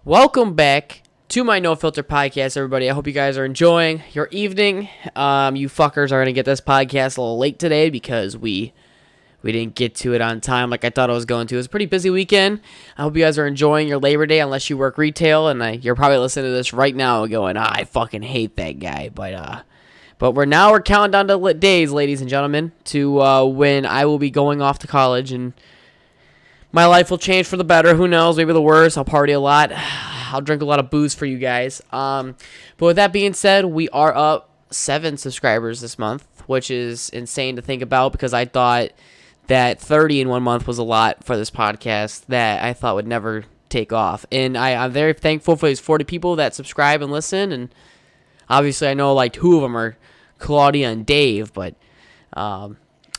Welcome back to my NoFilter Podcast, everybody. I hope you guys are enjoying your evening. You fuckers are going to get this podcast a little late today because we didn't get to it on time like I thought I was going to. It was a pretty busy weekend. I hope you guys are enjoying your Labor Day unless you work retail, and you're probably listening to this right now going, I fucking hate that guy. But we're counting down the days, ladies and gentlemen, to when I will be going off to college, and my life will change for the better. Who knows? Maybe the worse. I'll party a lot. I'll drink a lot of booze for you guys. But with that being said, we are up 7 subscribers this month, which is insane to think about because I thought that 30 in 1 month was a lot for this podcast that I thought would never take off. And I'm very thankful for these 40 people that subscribe and listen. And obviously I know like 2 of them are Claudia and Dave, but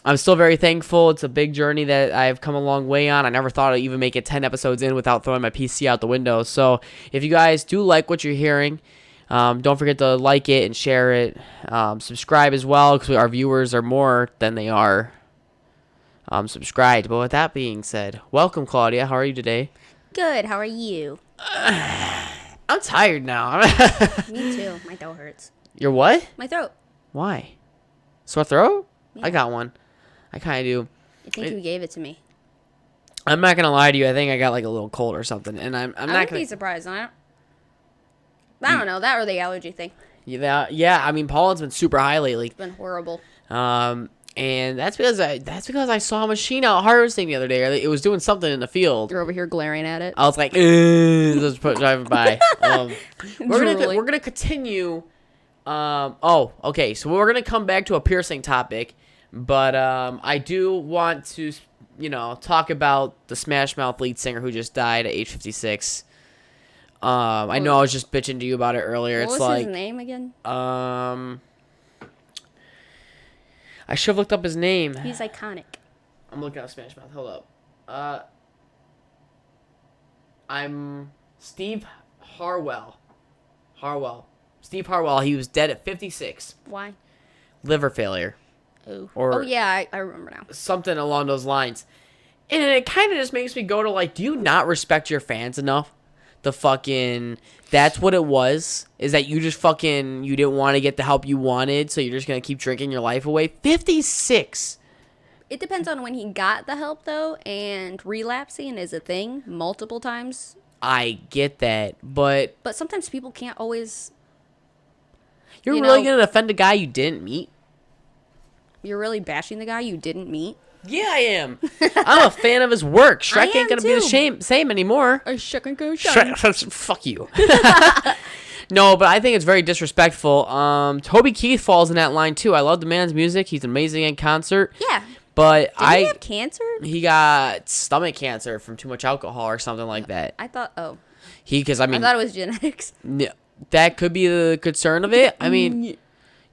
I'm still very thankful. It's a big journey that I've come a long way on. I never thought I'd even make it 10 episodes in without throwing my PC out the window. So if you guys do like what you're hearing, don't forget to like it and share it. Subscribe as well because our viewers are more than they are subscribed. But with that being said, welcome, Claudia. How are you today? Good. How are you? I'm tired now. Me too. My throat hurts. Your what? My throat. Why? Sore throat? Yeah. I got one. I kind of do. I think you gave it to me. I'm not gonna lie to you. I think I got like a little cold or something, and I'm not wouldn't gonna be surprised. I don't know, that or the allergy thing. Yeah. I mean, pollen's been super high lately. It's been horrible. And that's because I saw a machine out harvesting the other day. It was doing something in the field. You're over here glaring at it. I was like, just driving by. We're gonna continue. Okay. So we're gonna come back to a piercing topic. But I do want to, talk about the Smash Mouth lead singer who just died at age 56. I know I was just bitching to you about it earlier. What was his name again? I should have looked up his name. He's iconic. I'm looking at Smash Mouth. Hold up. I'm Steve Harwell. Steve Harwell. He was dead at 56. Why? Liver failure. Oh yeah, I remember now. Something along those lines. And it kind of just makes me go to like, do you not respect your fans enough? That's what it was. Is that you just you didn't want to get the help you wanted, so you're just going to keep drinking your life away? 56. It depends on when he got the help though, and relapsing is a thing multiple times. I get that, but sometimes people can't always. You're really going to defend a guy you didn't meet? You're really bashing the guy you didn't meet? Yeah, I am. I'm a fan of his work. Shrek ain't going to be the same anymore. Shrek and go Shrek, fuck you. No, but I think it's very disrespectful. Toby Keith falls in that line, too. I love the man's music. He's amazing in concert. Yeah. But Did he have cancer? He got stomach cancer from too much alcohol or something like that. I thought, I thought it was genetics. That could be the concern of it. I mean,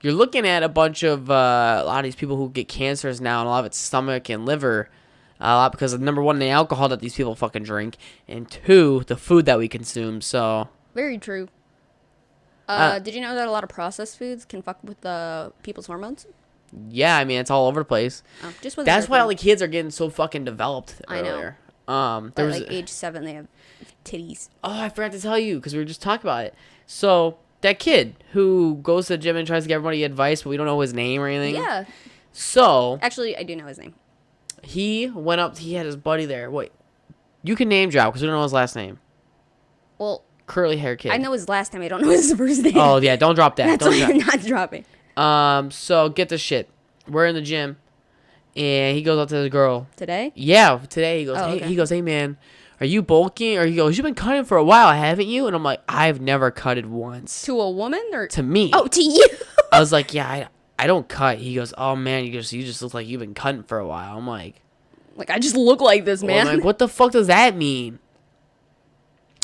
you're looking at a bunch of a lot of these people who get cancers now, and a lot of it's stomach and liver. A lot because of number 1, the alcohol that these people fucking drink, and 2, the food that we consume. So very true. Did you know that a lot of processed foods can fuck with people's hormones? Yeah, I mean it's all over the place. That's why all the kids are getting so fucking developed earlier. I know. There was age 7, they have titties. Oh, I forgot to tell you because we were just talking about it. So that kid who goes to the gym and tries to give everybody advice, but we don't know his name or anything. Yeah. So actually, I do know his name. He went up. He had his buddy there. Wait, you can name drop because we don't know his last name. Well, curly hair kid. I know his last name. I don't know his first name. Oh yeah, don't drop that. That's why I'm not dropping. So get this shit. We're in the gym, and he goes up to the girl. Today? Yeah, today. He goes, okay. He goes, hey man, are you bulking? Or he goes, you've been cutting for a while, haven't you? And I'm like, I've never cutted once. To a woman or to me? Oh, to you. I was like, yeah, I don't cut. He goes, oh man, you just look like you've been cutting for a while. I'm like I just look like this, man. I'm like, what the fuck does that mean?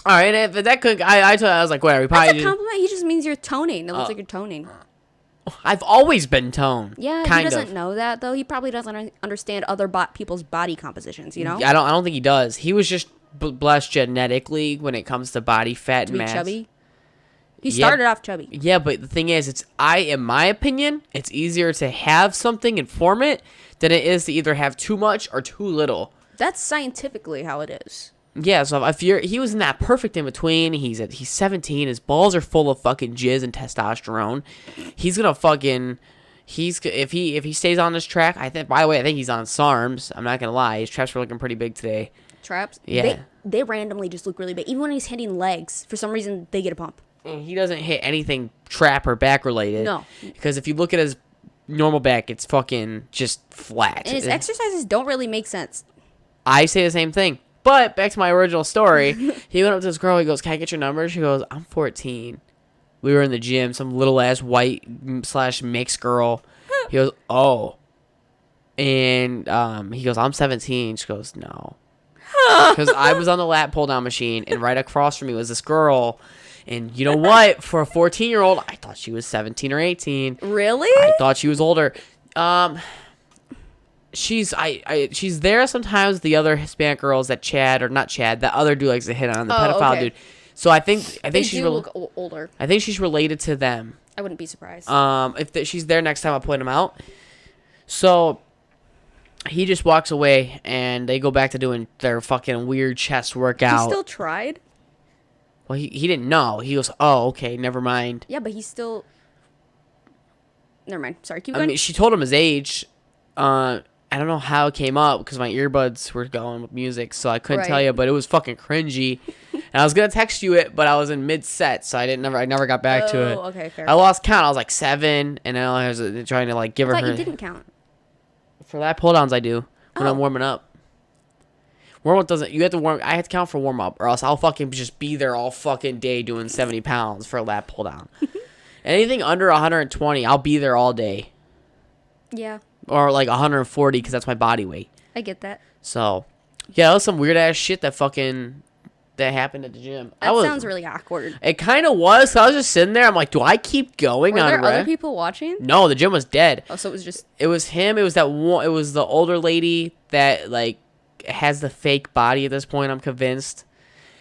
All right, if that could, I was like, whatever. That's a compliment. He just means you're toning. It looks like you're toning. I've always been toned. Yeah, he doesn't know that though. He probably doesn't understand other people's body compositions. You know. I don't think he does. He was just blessed genetically when it comes to body fat and mass. Chubby. He started off chubby. Yeah, but the thing is, in my opinion, it's easier to have something and form it than it is to either have too much or too little. That's scientifically how it is. Yeah, so if he was in that perfect in between. He's 17. His balls are full of fucking jizz and testosterone. He's gonna fucking. If he stays on this track, I think. By the way, I think he's on SARMs. I'm not gonna lie. His traps were looking pretty big today. Traps? Yeah. They randomly just look really big. Even when he's hitting legs, for some reason they get a pump. And he doesn't hit anything trap or back related. No. Because if you look at his normal back, it's fucking just flat. And his exercises don't really make sense. I say the same thing. But back to my original story, he went up to this girl. He goes, "Can I get your number?" She goes, "I'm 14." We were in the gym. Some little ass white / mixed girl. He goes, "Oh," and he goes, "I'm 17." She goes, "No," because I was on the lat pull down machine, and right across from me was this girl. And you know what? For a 14-year-old, I thought she was 17 or 18. Really? I thought she was older. She's there sometimes. The other Hispanic girls that that other dude likes to hit on, the pedophile okay. dude. So I think They she's do look older. I think she's related to them. I wouldn't be surprised. If she's there next time, I'll point him out. So he just walks away, and they go back to doing their fucking weird chest workout. He still tried? Well, he didn't know. He goes, "Oh, okay, never mind." Yeah, but he still... Never mind. Sorry, keep going. I mean, she told him his age. I don't know how it came up because my earbuds were going with music, so I couldn't tell you. But it was fucking cringy. And I was gonna text you it, but I was in mid set, so I never got back to it. Oh, okay, fair. I lost count. I was like 7, and then I was trying to like give her. I thought you didn't count. For lat pull downs, I do when I'm warming up. Warm up doesn't. You have to warm. I have to count for warm up, or else I'll fucking just be there all fucking day doing 70 pounds for a lat pull down. Anything under 120, I'll be there all day. Yeah. Or like 140 because that's my body weight. I get that. So, yeah, that was some weird ass shit that happened at the gym. That sounds really awkward. It kind of was. So I was just sitting there. I'm like, do I keep going Were on there red? other people watching? No, the gym was dead. Oh, so it was just... It was him. It was that one. It was the older lady that like has the fake body at this point. I'm convinced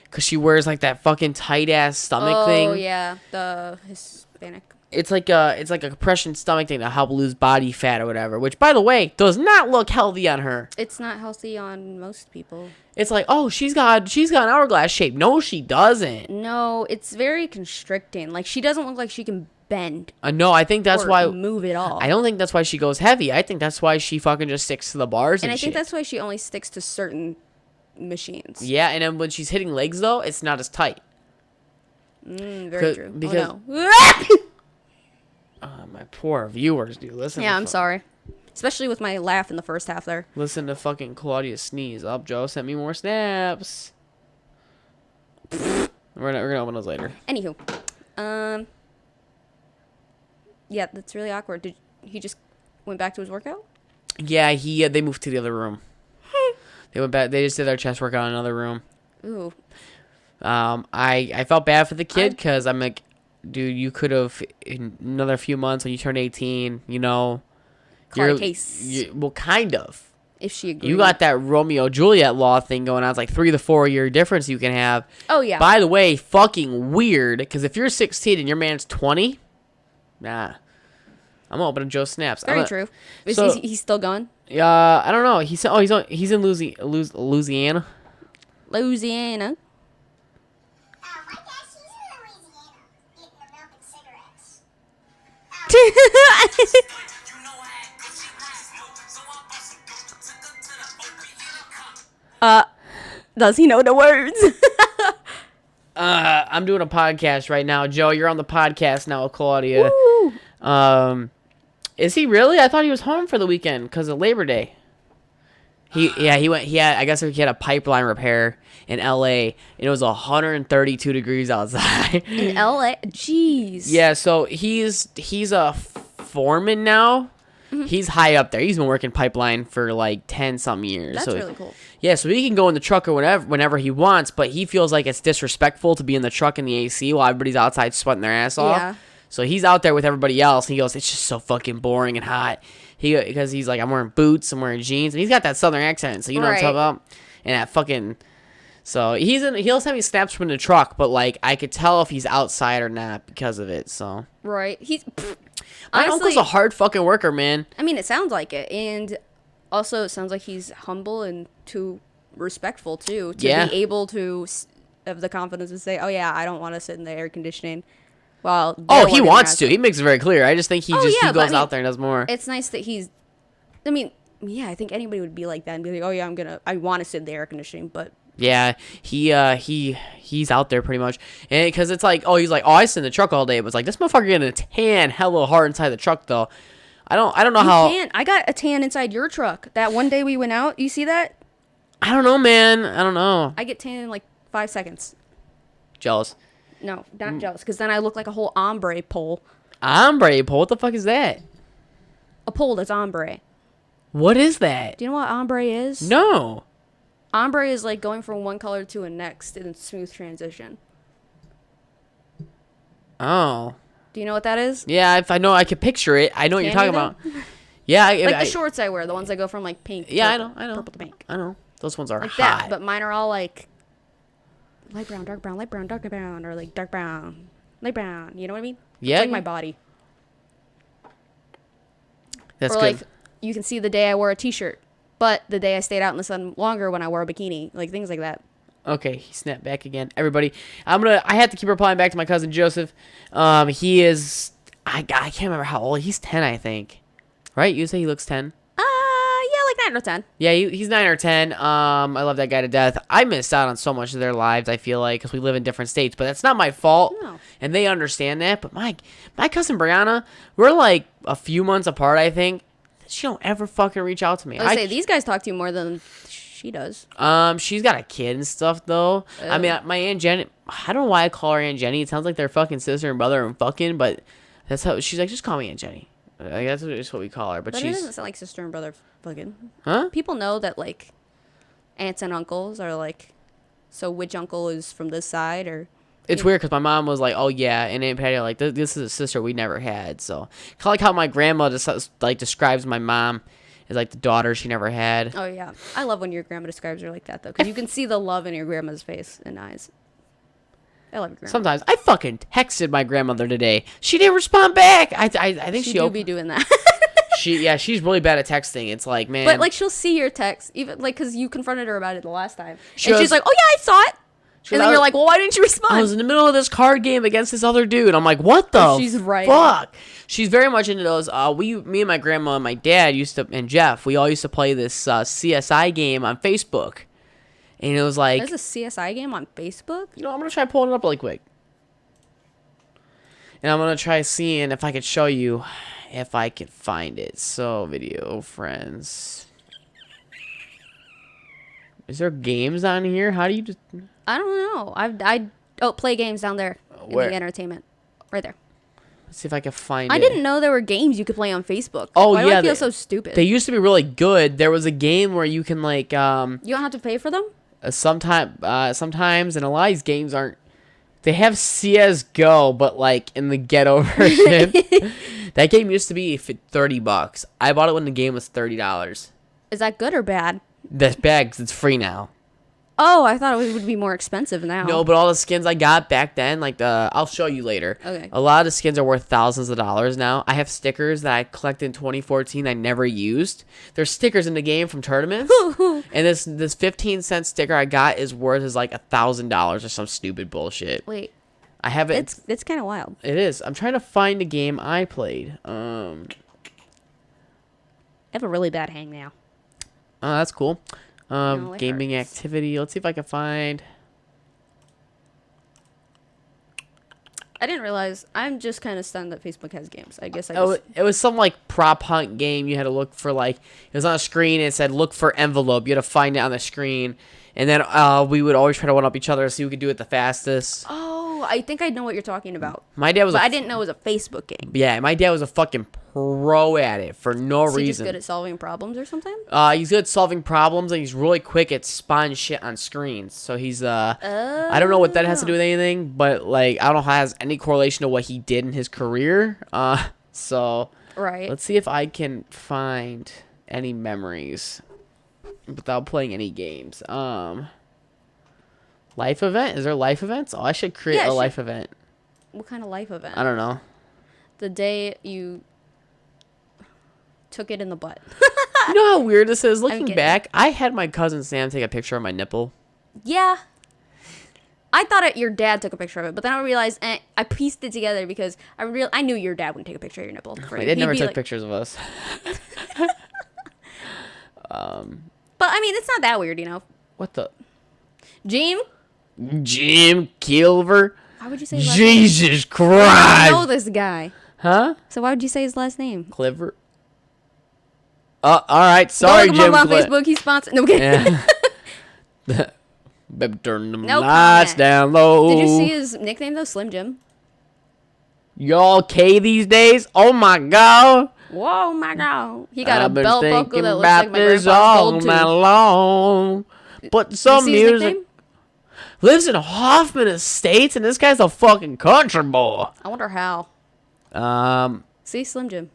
because she wears like that fucking tight ass stomach thing. Oh yeah, the Hispanic. It's like a compression stomach thing to help lose body fat or whatever. Which, by the way, does not look healthy on her. It's not healthy on most people. It's like, oh, she's got an hourglass shape. No, she doesn't. No, it's very constricting. Like she doesn't look like she can bend. No, I think that's why move it all. I don't think that's why she goes heavy. I think that's why she fucking just sticks to the bars and I shit. think that's why she only sticks to certain machines. Yeah, and then when she's hitting legs though, it's not as tight. Very true. Because my poor viewers, dude. Listen. Yeah, I'm sorry. Especially with my laugh in the first half there. Listen to fucking Claudia sneeze. Up, Joe. Sent me more snaps. We're gonna open those later. Anywho, yeah, that's really awkward. Did he just went back to his workout? Yeah, they moved to the other room. They went back. They just did their chest workout in another room. Ooh. I felt bad for the kid because I'm like, dude, you could have in another few months when you turn 18. You know, Caught a case. Well, kind of. If she agreed. You got that Romeo Juliet law thing going on. It's like 3 to 4 year difference you can have. Oh yeah. By the way, fucking weird. Because if you're 16 and your man's 20, nah. I'm gonna open Joe Snaps. Very true. Is he still gone? I don't know. He's in Louisiana. Louisiana. My dad, she's in Louisiana, getting her milk and cigarettes. Does he know the words? I'm doing a podcast right now, Joe. You're on the podcast now with Claudia. Woo. Is he really? I thought he was home for the weekend because of Labor Day. He went. I guess he had a pipeline repair in L.A. and it was 132 degrees outside. In L.A. Jeez. Yeah, so he's a foreman now. Mm-hmm. He's high up there. He's been working pipeline for like 10-something years. That's so, really cool. Yeah, so he can go in the truck or whenever he wants, but he feels like it's disrespectful to be in the truck in the AC while everybody's outside sweating their ass off. Yeah. So he's out there with everybody else, and he goes, it's just so fucking boring and hot. Because he's like, I'm wearing boots, I'm wearing jeans, and he's got that southern accent, so you know what I'm talking about? And that fucking... So he'll send me snaps from the truck, but like I could tell if he's outside or not because of it, so... Right. My Honestly, uncle's a hard fucking worker, man. I mean, it sounds like it, and also it sounds like he's humble and to respectful too, to Yeah. be able to have the confidence to say, "Oh yeah, I don't want to sit in the air conditioning." Well, Oh, he wants to. He makes it very clear. I just think he Oh, just yeah, he but I goes mean, out there and does more. It's nice that he's. I mean, yeah, I think anybody would be like that and be like, "Oh yeah, I want to sit in the air conditioning," but Yeah, he's out there pretty much, and because it's like, he's like, I sit in the truck all day, but it's like this motherfucker getting a tan hella hard inside the truck though. I don't know how. you can't. I got a tan inside your truck that one day we went out. You see that? I don't know, man. I don't know. I get tan in like 5 seconds. Jealous. No, not jealous, because then I look like a whole ombre pole. Ombre pole. What the fuck is that? A pole that's ombre. What is that? Do you know what ombre is? No. Ombre is like going from one color to a next in smooth transition. Oh. Do you know what that is? Yeah, if I know, I could picture it. I know what you're Can talking you, about. Yeah, Like the shorts I wear, the ones that go from like pink. Yeah, purple, I know. purple to pink. I know. Those ones are Like hot. that, but mine are all like light brown, dark brown, light brown, dark brown, or like dark brown, light brown. You know what I mean? Yeah, It's like yeah. my body. That's Or good. like you can see the day I wore a t-shirt, but the day I stayed out in the sun longer when I wore a bikini, like things like that. Okay, he snapped back again. Everybody, I have to keep replying back to my cousin Joseph. He is, I can't remember how old. He's 10, I think. Right? You say he looks 10? Yeah, like 9 or 10. Yeah, he's 9 or 10. I love that guy to death. I missed out on so much of their lives, I feel like, because we live in different states. But that's not my fault. No. And they understand that. But my cousin Brianna, we're like a few months apart, I think. She don't ever fucking reach out to me. I would say these guys talk to you more than she does. She's got a kid and stuff though. I mean, my Aunt Jenny. I don't know why I call her Aunt Jenny. It sounds like they're fucking sister and brother and fucking. But that's how she's like. Just call me Aunt Jenny. Like, that's just what we call her. But But it she's doesn't sound like sister and brother fucking. huh? People know that like aunts and uncles are like. So which uncle is from this side or? It's weird because my mom was like, "Oh yeah," and Aunt Patty like, "This is a sister we never had." So kind of like how my grandma just like describes my mom as like the daughter she never had. Oh yeah, I love when your grandma describes her like that though, because you can see the love in your grandma's face and eyes. I love your grandma. Sometimes I fucking texted my grandmother today. She didn't respond back. I think she she do be doing that. she's really bad at texting. It's like, man. But like she'll see your text, even like because you confronted her about it the last time, She and she's goes- like, "Oh yeah, I saw it." And then I you're was- like, "Well, why didn't you respond?" I was in the middle of this card game against this other dude. I'm like, what the She's right. fuck? She's very much into those. Me and my grandma and my dad and Jeff, we all used to play this CSI game on Facebook. And it was like, There's a CSI game on Facebook. I'm going to try pulling it up really quick. And I'm going to try seeing if I could show you if I can find it. So, video friends. Is there games on here? How do you just... I don't know. Play games down there in Where? the entertainment, right there. Let's see if I can find it. I didn't know there were games you could play on Facebook. Oh, Why do yeah, I feel they- so stupid? They used to be really good. There was a game where you can like you don't have to pay for them. sometimes, and a lot of these games aren't. They have CS:GO, but like in the ghetto version. That game used to be $30. I bought it when the game was $30. Is that good or bad? That's bad 'cause it's free now. Oh, I thought it would be more expensive now. No, but all the skins I got back then, like I'll show you later. Okay. A lot of the skins are worth thousands of dollars now. I have stickers that I collected in 2014 I never used. There's stickers in the game from tournaments, and this 15-cent sticker I got is worth like $1,000 or some stupid bullshit. Wait, I have it. it's kind of wild. It is. I'm trying to find a game I played. I have a really bad hang now. Oh, that's cool. No, it Gaming hurts. activity. Let's see if I can find. I didn't realize. I'm just kind of stunned that Facebook has games. I guess I Oh, just. it was some like prop hunt game. You had to look for like it was on a screen and it said look for envelope. You had to find it on the screen, and then we would always try to one up each other to see who could do it the fastest. Oh, I think I know what you're talking about. My dad was. But I didn't know it was a Facebook game. Yeah, my dad was a fucking pro at it for no Is he just reason. good at solving problems or something? He's good at solving problems and he's really quick at spawning shit on screens. So he's I don't know what that has to do with anything, but like I don't know how it has any correlation to what he did in his career. So Right. let's see if I can find any memories without playing any games. Life event? Is there life events? Oh, I should create Yeah, a life event. What kind of life event? I don't know. The day you took it in the butt. You know how weird this is? Looking kidding. back, I had my cousin Sam take a picture of my nipple. Yeah. I thought your dad took a picture of it, but then I realized I pieced it together because I knew your dad wouldn't take a picture of your nipple. Wait, they never took pictures of us. But I mean, it's not that weird, you know. What the? Jim Kilver? Why would you say his last name? Jesus I Christ! know this guy. Huh? So why would you say his last name? Cliver? All right. Sorry, Go look Jim. him up on Facebook. He's sponsored. No, I'm kidding. Yeah. Better turn them No lights comment. down low. Did you see his nickname though? Slim Jim. Y'all K these days? Oh my God! Whoa, my God. He got I've a been belt buckle thinking that looks like my this grandpa's all gold night tooth. long. Put some You see his music. nickname? Lives in Hoffman Estates, and this guy's a fucking country boy. I wonder how. I'm See, Slim Jim.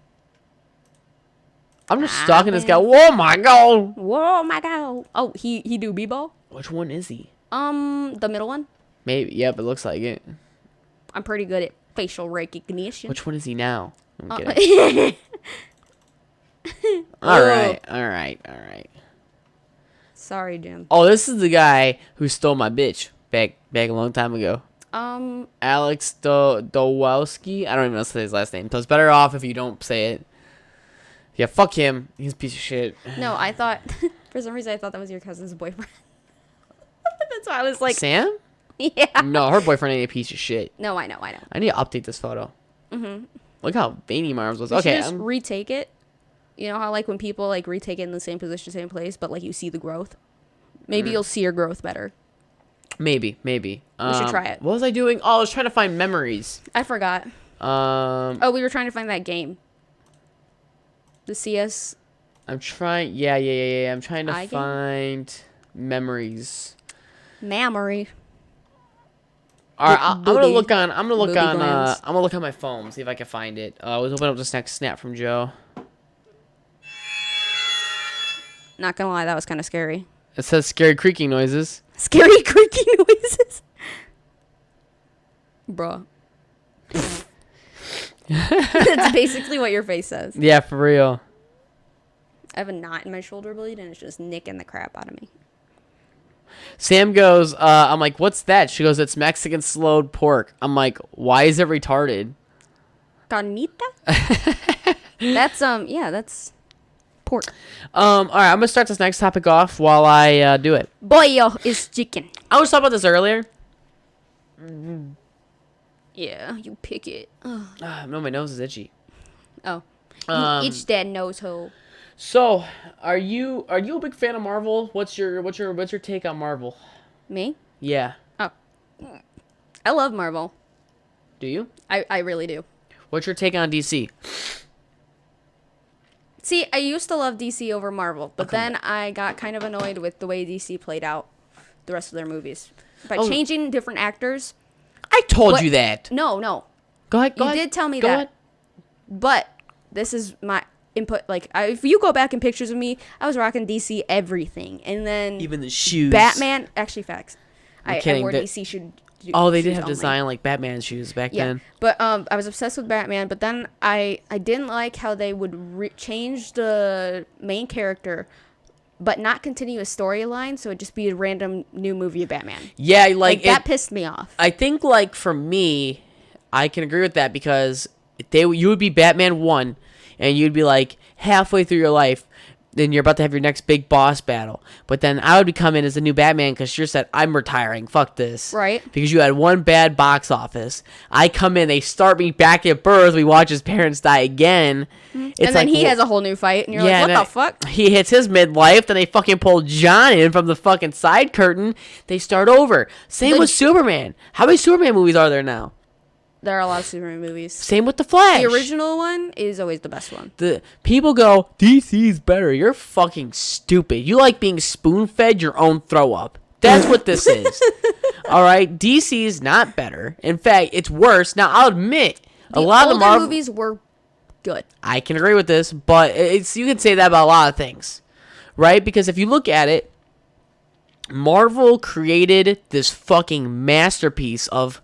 just stalking this guy. Whoa my God! Whoa, my God. Oh, he do b-ball? Which one is he? The middle one. Maybe. Yep, it looks like it. I'm pretty good at facial recognition. Which one is he now? I'm kidding. All right. Sorry, Jim. Oh, this is the guy who stole my bitch back a long time ago. Alex Dowowski. I don't even know how to say his last name. So it's better off if you don't say it. Yeah, fuck him. He's a piece of shit. No, I thought for some reason I thought that was your cousin's boyfriend. That's why I was like, Sam? yeah. No, her boyfriend ain't a piece of shit. No, I know. I need to update this photo. Mm-hmm. Look how veiny my arms was. You should Okay. just retake it. You know how like when people like retake it in the same position, same place, but like you see the growth. Maybe you'll see your growth better. Maybe. We should try it. What was I doing? Oh, I was trying to find memories. I forgot. Oh, we were trying to find that game. The CS. I'm trying. Yeah. I'm trying to iGame? find memories. Memory. All right, I'm gonna Booby. look on. I'm gonna look Booby on. grams. I'm gonna look on my phone, see if I can find it. I was opening up this next snap from Joe. Not gonna lie, that was kind of scary. It says scary creaking noises. Scary creaky noises. Bruh. That's basically what your face says. Yeah, for real. I have a knot in my shoulder blade and it's just nicking the crap out of me. Sam goes, I'm like, what's that? She goes, it's Mexican slowed pork. I'm like, why is it retarded? Carnita? That's that's pork. All right, I'm gonna start this next topic off while I do it. Bollo is chicken. I was talking about this earlier. Yeah, you pick it. No, my nose is itchy. Oh. You itch that nose hole. So, are you a big fan of Marvel? What's your take on Marvel? Me? Yeah. Oh. I love Marvel. Do you? I really do. What's your take on DC? See, I used to love DC over Marvel, but then I got kind of annoyed with the way DC played out the rest of their movies. By changing different actors. I told What? you that. No. Go ahead. You did tell me Go that. ahead. But this is my input. Like, if you go back in pictures of me, I was rocking DC everything. And then Even the shoes. Batman, actually facts. I kidding, wore that- DC shoes. Oh, they did shoes have only. design like Batman shoes back Yeah, then. but I was obsessed with Batman. But then I didn't like how they would change the main character, but not continue a storyline. So it'd just be a random new movie of Batman. Yeah, Like that pissed me off. I think like for me, I can agree with that because you would be Batman 1 and you'd be like halfway through your life, then you're about to have your next big boss battle. But then I would come in as a new Batman because you said, I'm retiring. Fuck this. Right. Because you had one bad box office. I come in, they start me back at birth. We watch his parents die again. It's And then like, he has a whole new fight, and you're yeah, like, and what the fuck? He hits his midlife, then they fucking pull John in from the fucking side curtain. They start over. Same with Superman. How many Superman movies are there now? There are a lot of Superman movies. Same with the Flash. The original one is always the best one. The people go, DC's better. You're fucking stupid. You like being spoon-fed your own throw up. That's what this is. All right, DC's not better. In fact, it's worse. Now I'll admit a lot of the older Marvel movies were good. I can agree with this, but you can say that about a lot of things, right? Because if you look at it, Marvel created this fucking masterpiece of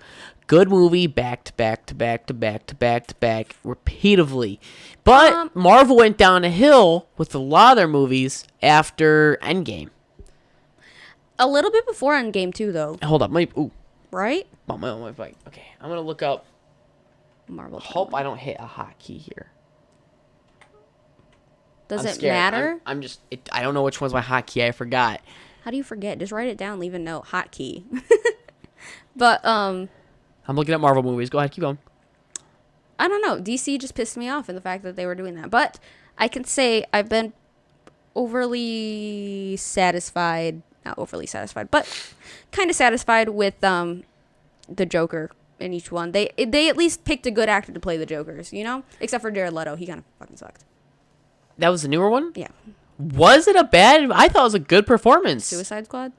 good movie back to back to back to back to back to back repeatedly. But Marvel went down a hill with a lot of their movies after Endgame. A little bit before Endgame too, though. Hold up, Right? my bike. Okay, I'm gonna look up. Marvel. Hope I don't hit a hotkey here. Does I'm it scared. matter? I'm just. I don't know which one's my hotkey. I forgot. How do you forget? Just write it down. Leave a note. Hotkey. But I'm looking at Marvel movies. Go ahead, keep going. I don't know. DC just pissed me off in the fact that they were doing that. But I can say I've been overly satisfied. Not overly satisfied, but kind of satisfied with the Joker in each one. They at least picked a good actor to play the Jokers, you know? Except for Jared Leto. He kind of fucking sucked. That was the newer one? Yeah. Was it a bad? I thought it was a good performance. Suicide Squad?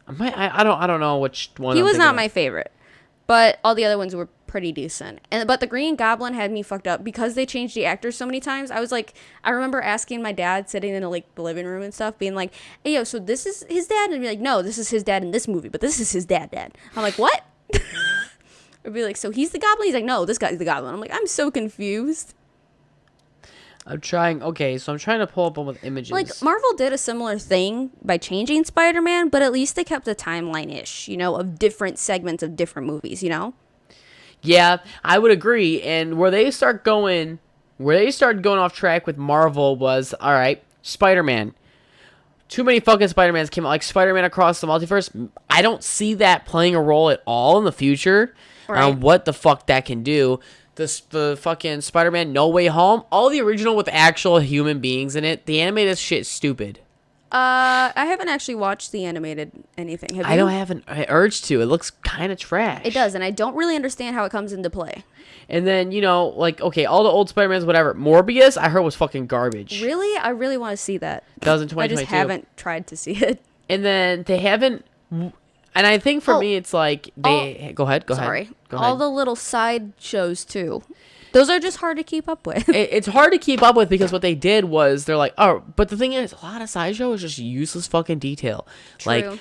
I don't know which one. He was not my favorite. But all the other ones were pretty decent. But the Green Goblin had me fucked up because they changed the actors so many times. I was like, I remember asking my dad sitting in the living room and stuff, being like, "Hey, yo, so this is his dad?" And be like, "No, this is his dad in this movie, but this is his dad." I'm like, "What?" I'd be like, "So he's the Goblin?" He's like, "No, this guy's the Goblin." I'm like, I'm so confused. I'm trying to pull up one with images. Like, Marvel did a similar thing by changing Spider-Man, but at least they kept a timeline-ish, you know, of different segments of different movies, you know? Yeah, I would agree. And where they started going off track with Marvel was, all right, Spider-Man. Too many fucking Spider-Mans came out, like Spider-Man Across the Multiverse. I don't see that playing a role at all in the future. Right. What the fuck that can do. The fucking Spider-Man No Way Home, all the original with actual human beings in it. The animated shit is stupid. I haven't actually watched the animated anything. Have you? I don't have an urge to. It looks kind of trash. It does, and I don't really understand how it comes into play. And then, you know, like, okay, all the old Spider-Mans, whatever. Morbius, I heard was fucking garbage. Really? I really want to see that. That was in I 2022. just haven't tried to see it. And then they haven't... And I think for me, it's like... Go ahead. Sorry. Go All ahead. the little side shows, too. Those are just hard to keep up with. It's hard to keep up with because what they did was they're like, oh, but the thing is, a lot of sideshow is just useless fucking detail. True. Like,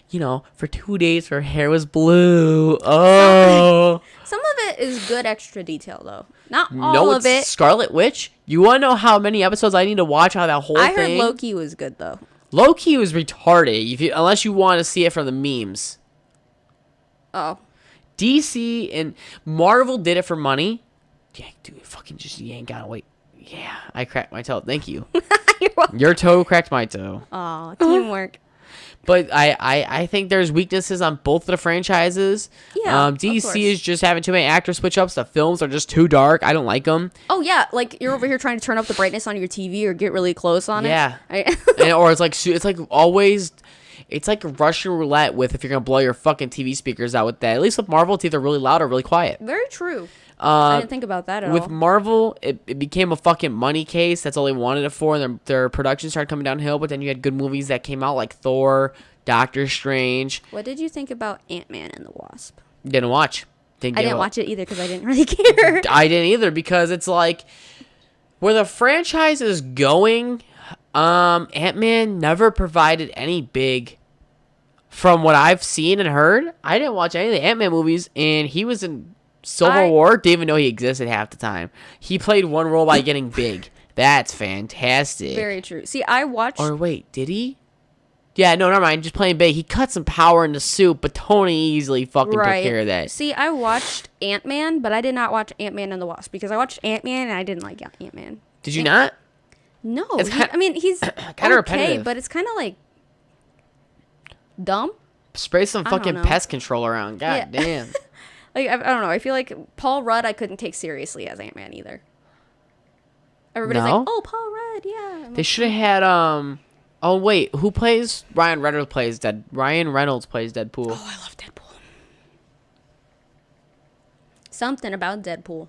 you know, for 2 days her hair was blue. Oh. Some of it is good extra detail, though. Not all of it. Scarlet Witch. You want to know how many episodes I need to watch out of that whole I thing? heard Loki was good, though. Loki was retarded, unless you want to see it from the memes. Oh. DC and Marvel did it for money. Yeah, dude, you ain't gotta wait. Yeah, I cracked my toe. Thank you. You're welcome. Your toe cracked my toe. Aw, teamwork. But I think there's weaknesses on both of the franchises. Yeah, of DC course. is just having too many actor switch ups. The films are just too dark. I don't like them. Oh, yeah. Like, you're over here trying to turn up the brightness on your TV or get really close on Yeah. it. Or it's like always... It's like Russian roulette with if you're going to blow your fucking TV speakers out with that. At least with Marvel, it's either really loud or really quiet. Very true. I didn't think about that at all. With Marvel, it became a fucking money case. That's all they wanted it for. And their production started coming downhill. But then you had good movies that came out like Thor, Doctor Strange. What did you think about Ant-Man and the Wasp? Didn't watch. I didn't watch it either because I didn't really care. I didn't either because it's like where the franchise is going. Ant-Man never provided any big. From what I've seen and heard, I didn't watch any of the Ant-Man movies, and he was in Civil War. Didn't even know he existed half the time. He played one role by getting big. That's fantastic. Very true. See, I watched... Or wait, did he? Yeah, no, never mind. Just playing big. He cut some power in the soup, but Tony easily fucking took care of that. See, I watched Ant-Man, but I did not watch Ant-Man and the Wasp because I watched Ant-Man and I didn't like Ant-Man. Did you not? No. It's he's kind of repetitive. but it's kind of like dumb. Spray some I don't fucking know. pest control around. God Yeah. damn. Like, I don't know. I feel like Paul Rudd I couldn't take seriously as Ant-Man either. Everybody's No? like, oh, Paul Rudd, yeah. I'm They like, should have had Oh wait, who plays Ryan Reynolds plays Deadpool. oh, I love Deadpool. Something about Deadpool.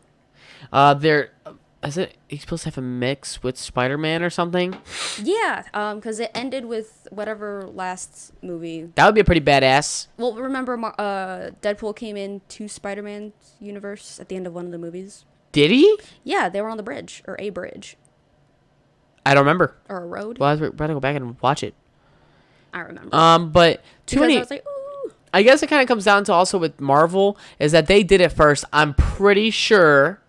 He's supposed to have a mix with Spider-Man or something? Yeah, because it ended with whatever last movie. That would be a pretty badass. Well, remember, Deadpool came into Spider-Man's universe at the end of one of the movies. Did he? Yeah, they were on the bridge, or a bridge, I don't remember. or a road. Well, I better go back and watch it. I remember. But too because many. I was like, ooh. I guess it kind of comes down to also with Marvel is that they did it first. I'm pretty sure.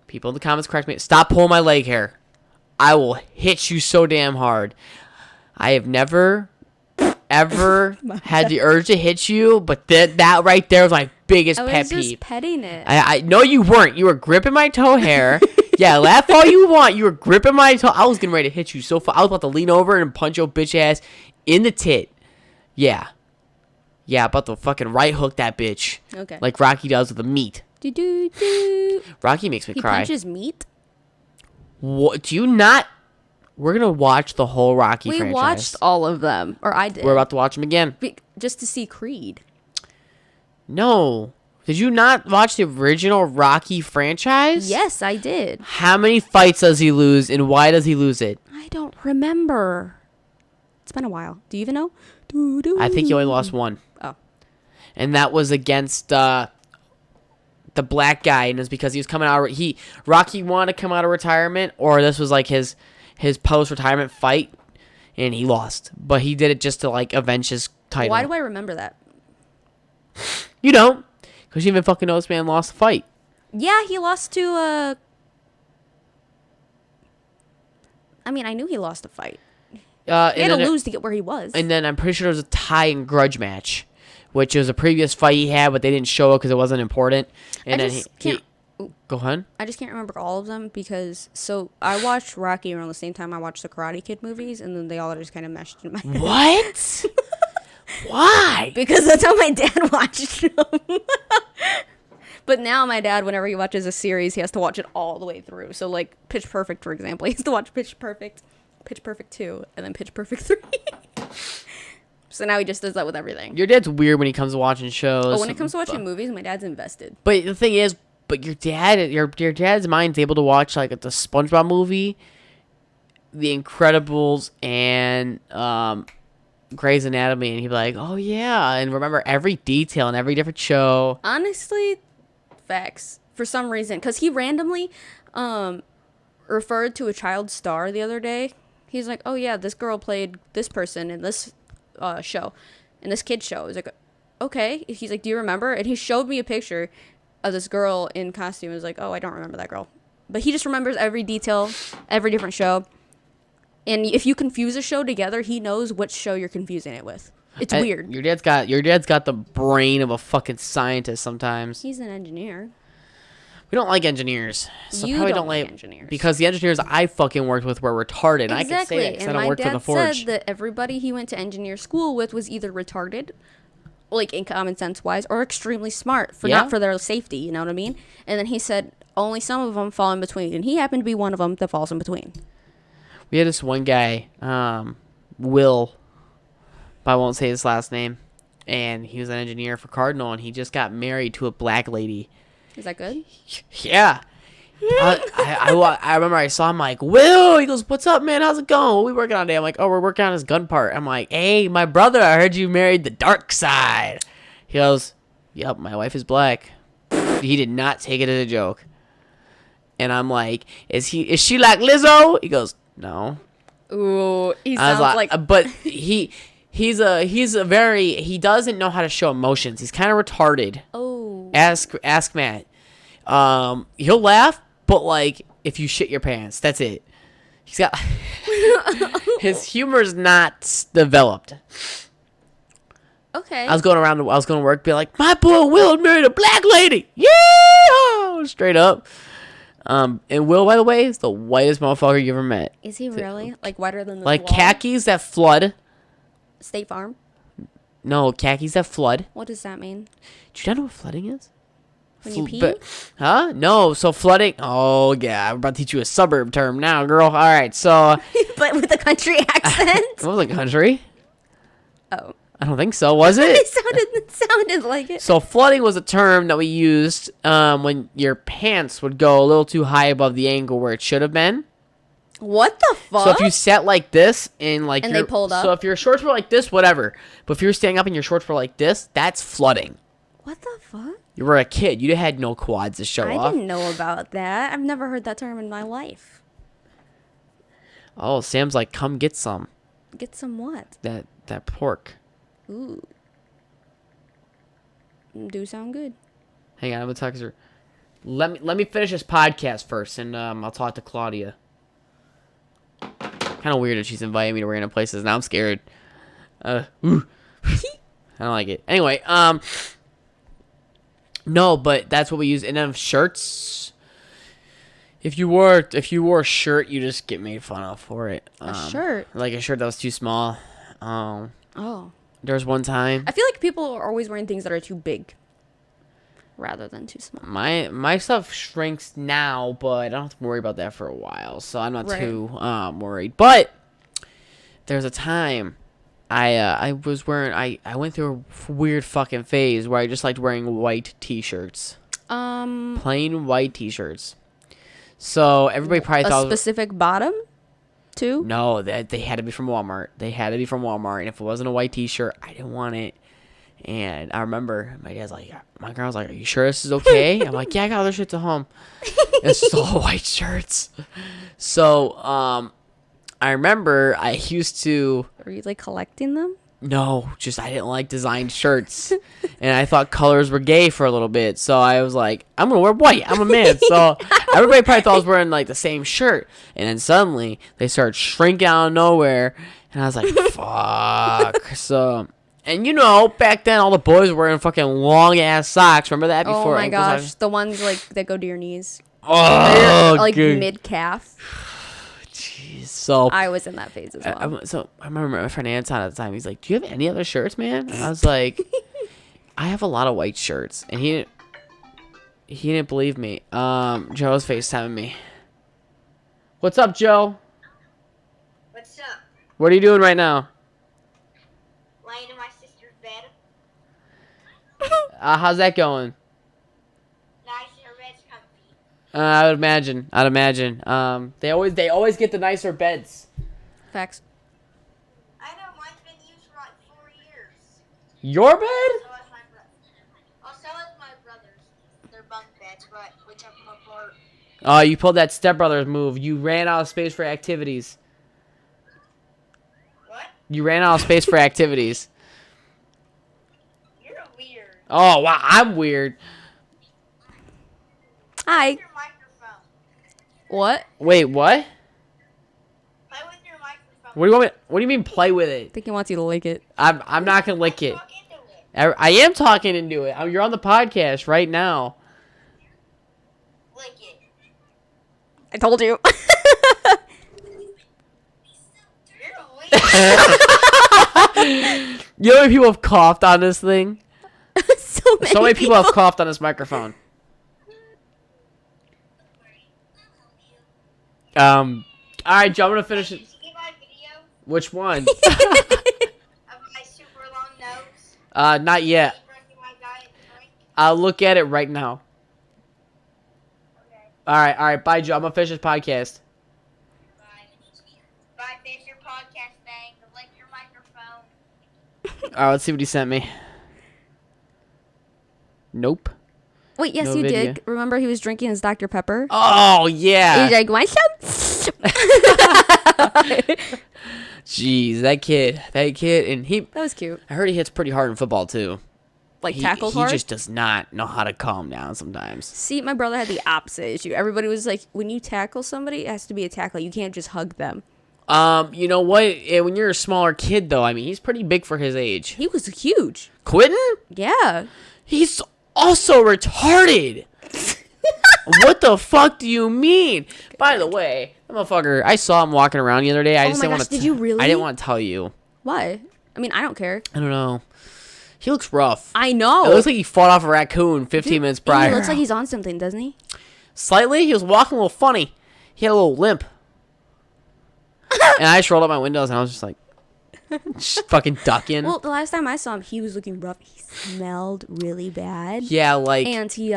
People in the comments correct me. Stop pulling my leg hair. I will hit you so damn hard. I have never, ever had the urge to hit you, but that right there was my biggest I was pet just peeve. petting it. I know you weren't. You were gripping my toe hair. Yeah, laugh all you want. You were gripping my toe. I was getting ready to hit you so far. I was about to lean over and punch your bitch ass in the tit. Yeah. Yeah, about to fucking right hook that bitch. Okay. Like Rocky does with the meat. Do do do. Rocky makes me He cry. punches meat. What? Do you not? We're going to watch the whole Rocky We franchise. watched all of them, or I did. We're about to watch them again. Just to see Creed. No. Did you not watch the original Rocky franchise? Yes, I did. How many fights does he lose, and why does he lose it? I don't remember. It's been a while. Do you even know? I think he only lost one. Oh. And that was against the black guy, and it's because he was coming out. Rocky wanted to come out of retirement, or this was like his post-retirement fight, and he lost. But he did it just to like avenge his title. Why do I remember that? You don't, because you even fucking know this man lost the fight. Yeah, he lost to. I mean, I knew he lost a fight. He had to lose to get where he was. And then I'm pretty sure there was a tie and grudge match, which was a previous fight he had, but they didn't show it because it wasn't important. And I then just can't. Go ahead. I just can't remember all of them because I watched Rocky around the same time I watched the Karate Kid movies, and then they all just kind of meshed in my head. What? Why? Because that's how my dad watched them. But now my dad, whenever he watches a series, he has to watch it all the way through. So like Pitch Perfect, for example, he has to watch Pitch Perfect 2, and then Pitch Perfect 3. So now he just does that with everything. Your dad's weird when he comes to watching shows. Oh, when it comes to watching movies, my dad's invested. But the thing is, your dad's mind's able to watch like the SpongeBob movie, The Incredibles, and Grey's Anatomy, and he'd be like, "Oh yeah," and remember every detail in every different show. Honestly, facts. For some reason, because he randomly referred to a child star the other day. He's like, "Oh yeah, this girl played this person in this show, in this kid's show." I was like, "Okay." He's like, "Do you remember?" And he showed me a picture of this girl in costume. I was like, "Oh, I don't remember that girl," but he just remembers every detail, every different show. And if you confuse a show together, he knows which show you're confusing it with. It's weird. Your dad's got the brain of a fucking scientist sometimes. He's an engineer. We don't like engineers. So You probably don't like engineers. Because the engineers I fucking worked with were retarded. And I can say that because I don't work for the Forge. And my dad said that everybody he went to engineer school with was either retarded, like in common sense wise, or extremely smart not for their safety. You know what I mean? And then he said only some of them fall in between, and he happened to be one of them that falls in between. We had this one guy, Will, but I won't say his last name, and he was an engineer for Cardinal, and he just got married to a black lady. Is that good? Yeah. I remember I saw him like, "Will," he goes, "What's up, man? How's it going? What we working on today?" I'm like, "Oh, we're working on his gun part." I'm like, "Hey, my brother, I heard you married the dark side." He goes, "Yep, my wife is black." He did not take it as a joke. And I'm like, is she like Lizzo? He goes, "No." Ooh, he sounds like but he doesn't know how to show emotions. He's kind of retarded. Oh. Ask Matt. He'll laugh, but like if you shit your pants, that's it. He's got his humor's not developed. Okay. I was going to work, be like, "My boy Will married a black lady." Yeah, straight up. And Will, by the way, is the whitest motherfucker you ever met. Is he really? Like whiter than the Like wall? khakis that flood. State Farm? No, khakis that flood. What does that mean? Do you not know what flooding is? When you pee? Huh? No, so flooding. Oh, yeah. I'm about to teach you a suburb term now, girl. All right, so. But with a country accent? It wasn't country. Oh. I don't think so, was it? It sounded like it. So flooding was a term that we used when your pants would go a little too high above the ankle where it should have been. What the fuck? So if you sat like this and like they pulled up. So if your shorts were like this, whatever. But if you were standing up and your shorts were like this, that's flooding. What the fuck? You were a kid. You had no quads to show off. I didn't know about that. I've never heard that term in my life. Oh, Sam's like, "Come get some." Get some what? That that pork. Ooh. Do sound good. Hang on, I'm gonna text her. Let me finish this podcast first, and I'll talk to Claudia. Kind of weird that she's inviting me to random places. Now I'm scared. I don't like it. Anyway, no, but that's what we use. And then shirts. If you wore a shirt, you just get made fun of for it. A shirt? Like a shirt that was too small. Oh. There was one time. I feel like people are always wearing things that are too big rather than too small. My stuff shrinks now, but I don't have to worry about that for a while, so I'm not too worried. But there's a time I was wearing I went through a weird fucking phase where I just liked wearing white t-shirts. Plain white t-shirts. So everybody probably thought a specific bottom too? No, they had to be from Walmart. And if it wasn't a white t-shirt, I didn't want it. And I remember my dad's like, my girl's like, "Are you sure this is okay?" I'm like, "Yeah, I got other shirts at home." It's just all white shirts. So, I remember I used to. Were you like collecting them? No, just I didn't like designed shirts, and I thought colors were gay for a little bit. So I was like, "I'm gonna wear white. I'm a man." So everybody probably thought I was wearing like the same shirt, and then suddenly they started shrinking out of nowhere, and I was like, "Fuck!" So. And you know, back then all the boys were wearing fucking long ass socks. Remember that before? Oh my gosh, the ones like that go to your knees. Oh, like good. mid calf. Jeez. So I was in that phase as well. I remember my friend Anton at the time. He's like, "Do you have any other shirts, man?" I was like, "I have a lot of white shirts," and he didn't believe me. Joe's FaceTiming me. What's up, Joe? What's up? What are you doing right now? Laying in my sister's bed. How's that going? Nice and her bed's comfy. I would imagine. They always get the nicer beds. Facts. I know, mine's been used for like 4 years. Your bed? So is my brother's. Oh, so is my brother's. They're bunk beds, but we took them apart. Oh, you pulled that stepbrothers move. You ran out of space for activities. What? You ran out of space for activities. You're weird. Oh, wow, I'm weird. Hi. Your microphone. What? Wait, what? Play with your microphone. What do you mean play with I it? think he wants you to lick it. I'm not gonna lick it. Talk into it. I am talking into it. You're on the podcast right now. Lick it. I told you. You're weird. You know how many people have coughed on this thing? So many people have coughed on this microphone. All right, Joe, I'm gonna finish it. Did you get my video Which one? of my super long nose? Not yet. Drinking my diet drink? I'll look at it right now. Okay. All right. Bye, Joe. I'm gonna finish this podcast. Bye. Bye, finish your podcast thing. Lick your microphone. All right, let's see what he sent me. Nope. Wait, yes, No you video. did. Remember he was drinking his Dr. Pepper? Oh yeah. He's like, want some? Jeez, that kid, and he. That was cute. I heard he hits pretty hard in football too. Like He tackles hard? He just does not know how to calm down sometimes. See, my brother had the opposite issue. Everybody was like, when you tackle somebody, it has to be a tackle. You can't just hug them. You know what? When you're a smaller kid, though, I mean, he's pretty big for his age. He was huge. Quentin? Yeah. He's also retarded. What the fuck do you mean? By the way, that motherfucker, I saw him walking around the other day. I Oh just my didn't gosh, want to. did you really? I didn't want to tell you. Why? I mean, I don't care. I don't know. He looks rough. I know. It looks like he fought off a raccoon 15 minutes prior. He looks like he's on something, doesn't he? Slightly. He was walking a little funny. He had a little limp. And I just rolled up my windows and I was just like, just fucking ducking. Well, the last time I saw him, he was looking rough. He smelled really bad. Yeah, like. And he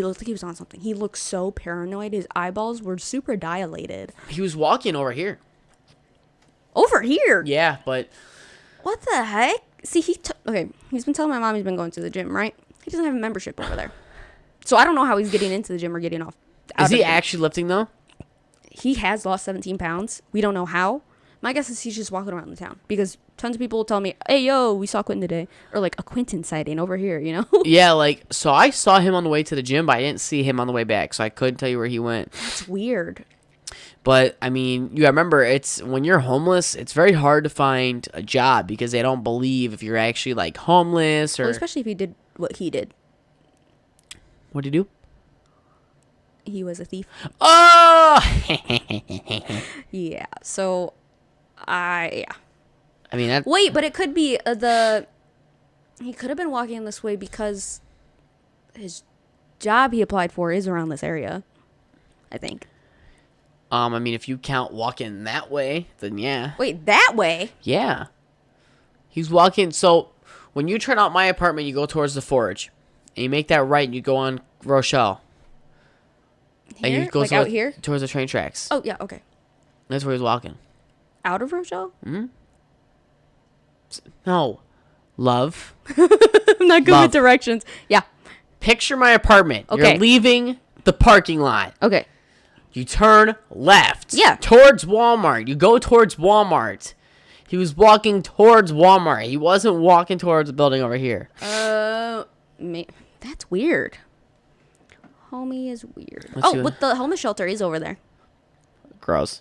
looked like he was on something. He looked so paranoid. His eyeballs were super dilated. He was walking over here. Over here? Yeah, but. What the heck? See, okay, he's been telling my mom he's been going to the gym, right? He doesn't have a membership over there. So I don't know how he's getting into the gym or getting off. Is he actually lifting, though? He has lost 17 pounds. We don't know how. My guess is he's just walking around the town because tons of people will tell me, hey, yo, we saw Quentin today. Or like a Quentin sighting over here, you know? Yeah, like, so I saw him on the way to the gym, but I didn't see him on the way back, so I couldn't tell you where he went. That's weird. But, I mean, you gotta remember, it's when you're homeless, it's very hard to find a job because they don't believe if you're actually, like, homeless or... Well, especially if he did what he did. What'd he do? He was a thief. Oh! Yeah, so... yeah. I mean, that... Wait, but it could be he could have been walking this way because his job he applied for is around this area, I think. I mean, if you count walking that way, then yeah. Wait, that way? Yeah. He's walking, so when you turn out my apartment, you go towards the Forge. And you make that right and you go on Rochelle. Here? And you go like out here? towards the train tracks. Oh, yeah, okay. That's where he's walking. Out of Rochelle? No. Love. I'm not good Love. with directions. Yeah. Picture my apartment. Okay. You're leaving the parking lot. Okay. You turn left. Yeah. Towards Walmart. You go towards Walmart. He was walking towards Walmart. He wasn't walking towards the building over here. That's weird. Homie is weird. Let's see Oh, what- but the homeless shelter is over there. Gross.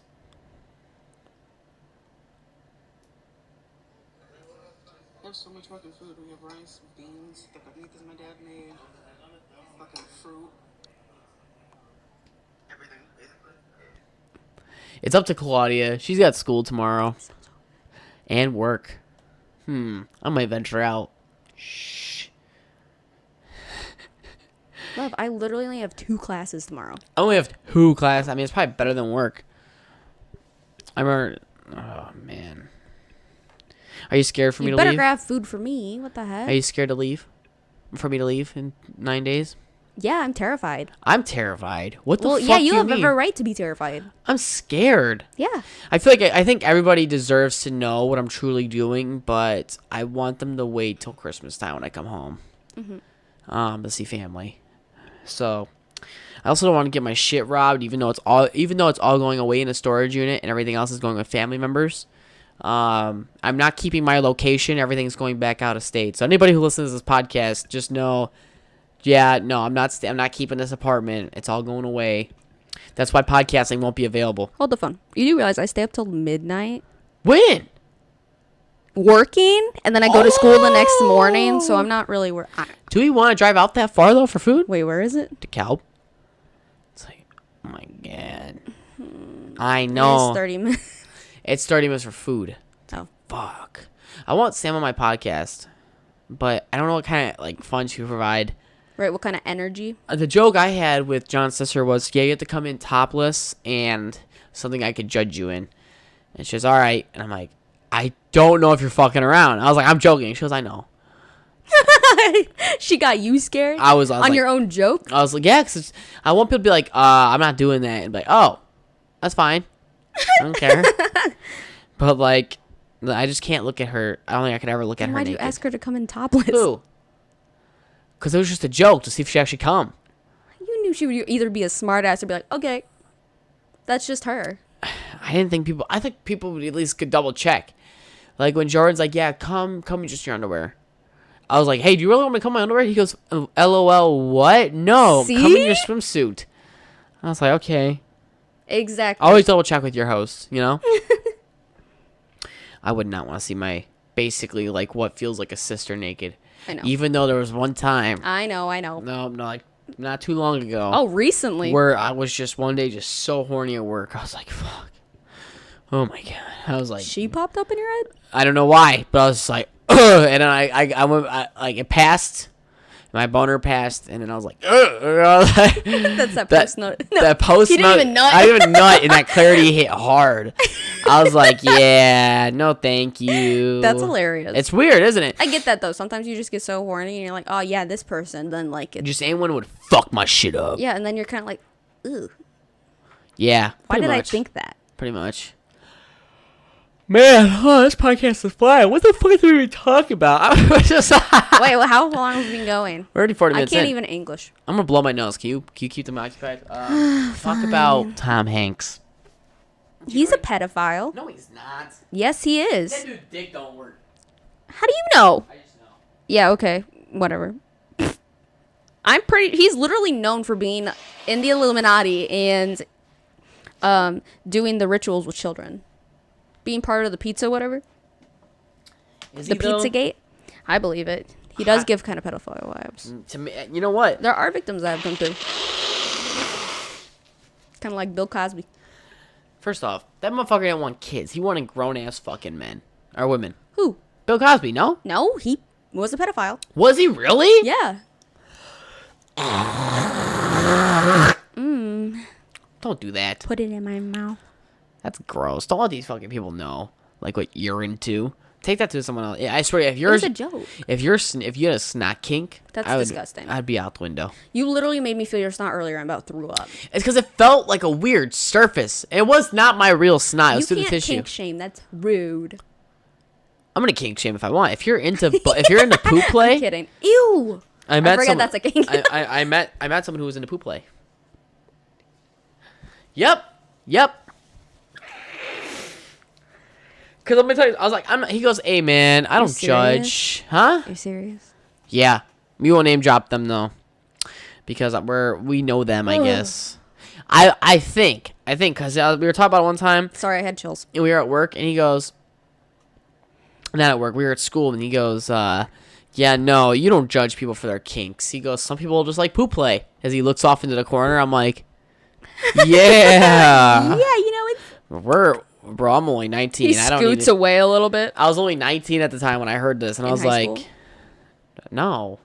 I have so much fucking food. We have rice, beans, the carnitas my dad made, fucking fruit. Everything, basically. It's up to Claudia. She's got school tomorrow. And work. I might venture out. Shh. Love, I literally only have 2 classes tomorrow. I only have 2 classes. I mean, it's probably better than work. I remember... Oh, man. Are you scared for me You to better leave? grab food for me. What the heck? Are you scared to leave? For me to leave in 9 days? Yeah, I'm terrified. I'm terrified. What the Well, fuck yeah, do you you have mean? every right to be terrified. I'm scared. Yeah. I feel like I think everybody deserves to know what I'm truly doing, but I want them to wait till Christmas time when I come home. To see family. So I also don't want to get my shit robbed, even though it's all going away in a storage unit and everything else is going with family members. I'm not keeping my location. Everything's going back out of state. So anybody who listens to this podcast, just know, yeah, no, I'm not keeping this apartment. It's all going away. That's why podcasting won't be available. Hold the phone. You do realize I stay up till midnight When? working, and then I go to school the next morning, so I'm not really Do we want to drive out that far though for food? Wait, where is it? To Cal. It's like, oh my god. I know. It's 30 minutes. It's 30 minutes for food. Oh. Fuck. I want Sam on my podcast, but I don't know what kind of like fun to provide. Right, what kind of energy? The joke I had with John's sister was, yeah, you have to come in topless and something I could judge you in. And she goes, all right. And I'm like, I don't know if you're fucking around. I was like, I'm joking. She goes, I know. She got you scared? I was on like, your own joke? I was like, yeah, because I want people to be like, I'm not doing that. And be like, oh, that's fine. I don't care. But, like, I just can't look at her. I don't think I could ever look at her Why'd you naked. ask her to come in topless? Who? Because it was just a joke to see if she actually come. You knew she would either be a smart ass or be like, okay, that's just her. I think people would at least could double check. Like when Jordan's like, yeah, come in just your underwear. I was like, hey, do you really want me to come in my underwear? He goes, LOL, what? No, come in your See? swimsuit. I was like, okay. Exactly. Always double check with your host, you know? I would not want to see my, basically, like, what feels like a sister naked. I know. Even though there was one time. I know. No, like, not too long ago. Oh, recently. Where I was just one day just so horny at work. I was like, fuck. Oh my god. I was like, She popped up in your head? I don't know why, but I was just like, ugh. And then I went, like, it passed. My boner passed, and then I was like, ugh. That's that post note. No, That post he didn't nut. even nut. I didn't even nut, and that clarity hit hard. I was like, yeah, no thank you. That's hilarious. It's weird, isn't it? I get that, though. Sometimes you just get so horny, and you're like, oh, yeah, this person. Then, like, Just anyone would fuck my shit up. yeah, and then you're kind of like, ooh. Yeah. Why pretty did I much. think that? Pretty much. Man, this podcast is flying. What the fuck did we even talk about? I was just Wait, well, how long have we been going? We're already 40 I minutes can't in. even English. I'm gonna blow my nose. Can you keep them occupied? Talk about Tom Hanks. He's a pedophile. No, he's not. Yes, he is. That dude's dick don't work. How do you know? I just know. Yeah, okay. Whatever. He's literally known for being in the Illuminati and doing the rituals with children. Being part of the pizza, whatever. Is The he though? Pizzagate. I believe it. He does give kind of pedophile vibes. To me, you know what? There are victims that have come through. Kind of like Bill Cosby. First off, that motherfucker didn't want kids. He wanted grown-ass fucking men. Or women. Who? Bill Cosby, no? No, he was a pedophile. Was he really? Yeah. Don't do that. Put it in my mouth. That's gross. Don't let these fucking people know, like, what you're into. Take that to someone else. Yeah, I swear, if It you're was a joke. if you had a snot kink, That's I would, disgusting. I'd be out the window. You literally made me feel your snot earlier and about threw up. It's because it felt like a weird surface. It was not my real snot. It was You through the can't tissue. kink shame. That's rude. I'm gonna kink shame if I want. If you're into poop play, I'm kidding. Ew. I met forget someone, that's a kink. I met someone who was into poop play. Yep. Cause let me tell you, I was like, he goes, hey man, I don't serious? judge, huh? Are you serious? Yeah, we won't name drop them though, because we know them, I guess. I think, cause we were talking about it one time, Sorry, I had chills. and we were at work, and he goes, not at work, we were at school, and he goes, yeah, no, you don't judge people for their kinks. He goes, some people just like poop play. As he looks off into the corner, I'm like, yeah, Yeah, you know it's. bro, I'm only 19. He I don't need scoots to, away a little bit. I was only 19 at the time when I heard this, and I In was high like, school? no.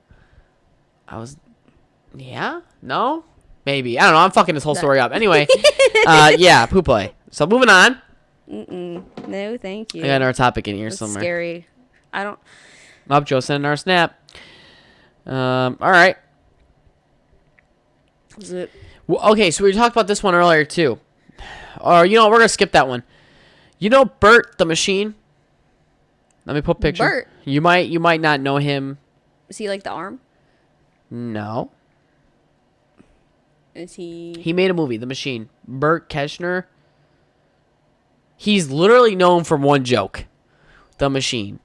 Yeah? No? Maybe. I don't know. I'm fucking this whole story up. Anyway, yeah, poop play. So moving on. No, thank you. I got another topic in here That's somewhere. scary. I don't. Up, Joe, send our snap. All right. Is it? Well, okay, so we talked about this one earlier, too. Or, we're going to skip that one. You know Bert the Machine? Let me put a picture. Bert? You might not know him. Is he like the arm? No. Is he? He made a movie, The Machine. Bert Keshner. He's literally known from one joke. The Machine.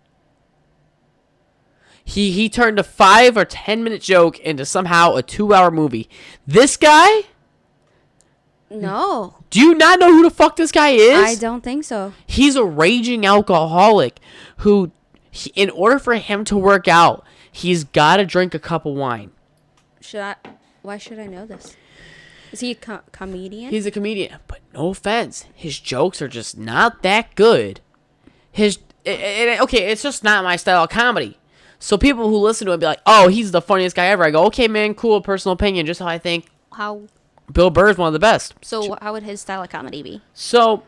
He turned a 5 or 10 minute joke into somehow a 2-hour movie. This guy? No, Do you not know who the fuck this guy is? I don't think so. He's a raging alcoholic who, in order for him to work out, he's got to drink a cup of wine. Why should I know this? Is he a comedian? He's a comedian, but no offense, his jokes are just not that good. Okay, it's just not my style of comedy. So people who listen to him be like, "Oh, he's the funniest guy ever." I go, "Okay, man, cool, personal opinion, just how I think." How? Bill Burr is one of the best. So how would his style of comedy be? So,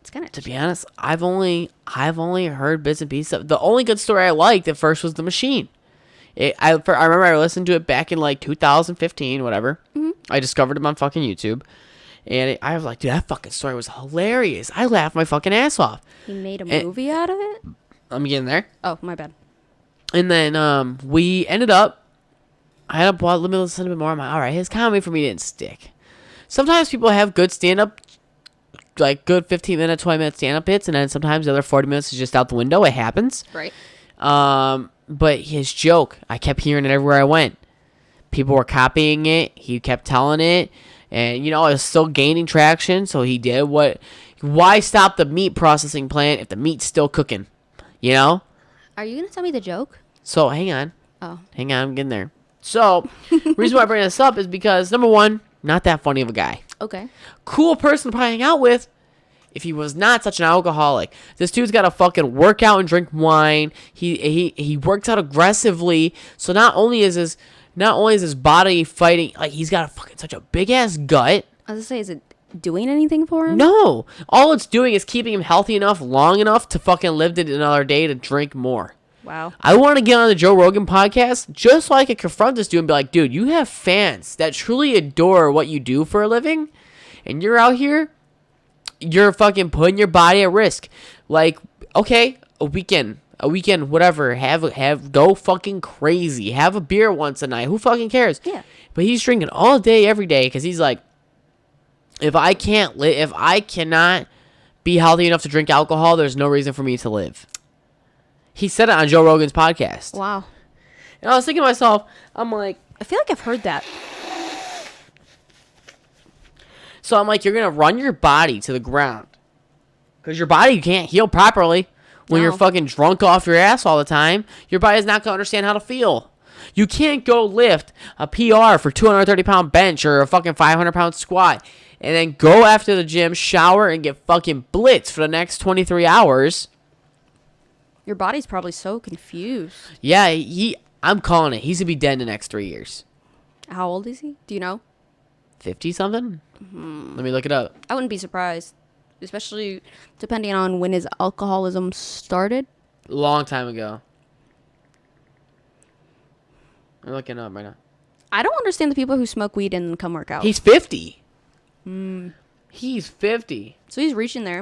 It's kind of. to be honest, I've only heard bits and pieces. The only good story I liked at first was The Machine. I remember I listened to it back in like 2015, whatever. Mm-hmm. I discovered him on fucking YouTube, and I was like, dude, that fucking story was hilarious. I laughed my fucking ass off. He made a movie out of it. I'm getting there. Oh, my bad. And then we ended up. I had to let me listen a bit more. I'm like, all right, his comedy for me didn't stick. Sometimes people have good stand-up, like good 15-minute, 20-minute stand-up bits, and then sometimes the other 40 minutes is just out the window. It happens. Right. But his joke, I kept hearing it everywhere I went. People were copying it. He kept telling it. And, it was still gaining traction. So he did why stop the meat processing plant if the meat's still cooking? Are you going to tell me the joke? So hang on. Oh. Hang on, I'm getting there. So, reason why I bring this up is because, number one, not that funny of a guy. Okay. Cool person to probably hang out with if he was not such an alcoholic. This dude's got to fucking work out and drink wine. He works out aggressively. So not only is his body fighting, like he's got fucking such a big ass gut. I was going to say, is it doing anything for him? No. All it's doing is keeping him healthy enough, long enough to fucking live another day to drink more. Wow. I want to get on the Joe Rogan podcast just so I could confront this dude and be like, dude, you have fans that truly adore what you do for a living, and you're out here, you're fucking putting your body at risk. Like, okay, a weekend, whatever, go fucking crazy. Have a beer once a night. Who fucking cares? Yeah. But he's drinking all day, every day, because he's like, If I cannot be healthy enough to drink alcohol, there's no reason for me to live. He said it on Joe Rogan's podcast. Wow. And I was thinking to myself, I'm like, I feel like I've heard that. so I'm like, you're going to run your body to the ground. Because your body can't heal properly when you're No. fucking drunk off your ass all the time. Your body's not going to understand how to feel. You can't go lift a PR for 230-pound bench or a fucking 500-pound squat and then go after the gym, shower, and get fucking blitzed for the next 23 hours. Your body's probably so confused. Yeah, I'm calling it. He's going to be dead in the next 3 years. How old is he? Do you know? 50-something? Let me look it up. I wouldn't be surprised, especially depending on when his alcoholism started. Long time ago. I'm looking it up right now. I don't understand the people who smoke weed and then come work out. He's 50. He's 50. So he's reaching there.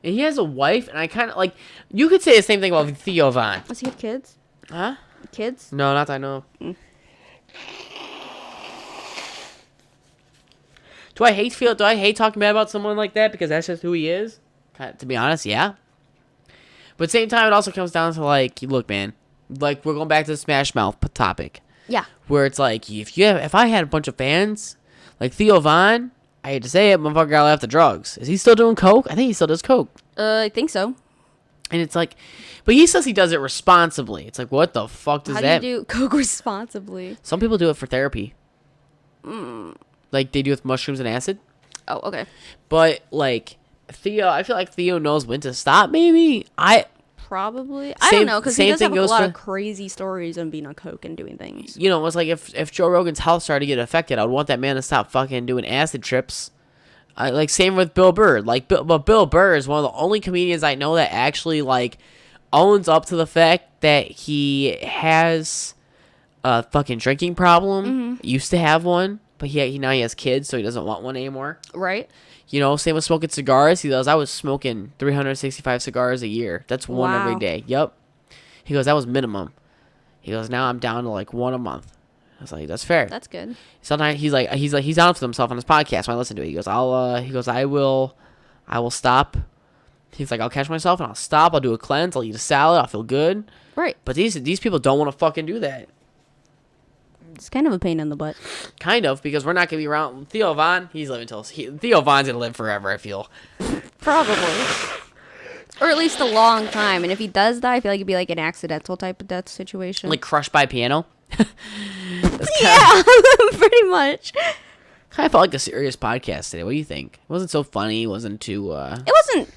And he has a wife, and I kind of, like, you could say the same thing about Theo Von. Does he have kids? Huh? Kids? No, not that I know of. Do I hate talking bad about someone like that because that's just who he is? To be honest, yeah. But at the same time, it also comes down to, like, look, man, like, we're going back to the Smash Mouth topic. Yeah. Where it's like, if I had a bunch of fans, like Theo Von, I hate to say it, motherfucker got left the drugs. Is he still doing coke? I think he still does coke. I think so. And it's like, but he says he does it responsibly. It's like, what the fuck does How that? do you do coke responsibly? Some people do it for therapy. Like they do with mushrooms and acid. Oh, okay. But like Theo, I feel like Theo knows when to stop. Maybe Probably. I Same- don't know, because he same does have thing a goes lot for- of crazy stories on being on coke and doing things. you know, it was like if Joe Rogan's health started to get affected, I would want that man to stop fucking doing acid trips. Like same with Bill Burr. Like, but Bill Burr is one of the only comedians I know that actually like owns up to the fact that he has a fucking drinking problem. Used to have one, but he now he has kids, so he doesn't want one anymore. Right? You know, same with smoking cigars. He goes, I was smoking 365 cigars a year. That's one every Wow. day. Yep. He goes, that was minimum. He goes, now I'm down to like one a month. I was like, that's fair. That's good. Sometimes he's honest with himself on his podcast when I listen to it. He goes, I will stop. He's like, I'll catch myself and I'll stop. I'll do a cleanse. I'll eat a salad. I'll feel good. Right. But these people don't want to fucking do that. It's kind of a pain in the butt. Kind of, because we're not gonna be around. Theo Von, Theo Von's gonna live forever. I feel. Probably. Or at least a long time. And if he does die, I feel like it'd be like an accidental type of death situation. Like crushed by a piano. yeah, pretty much. Kind of felt like a serious podcast today. What do you think? It wasn't so funny. It wasn't too. It wasn't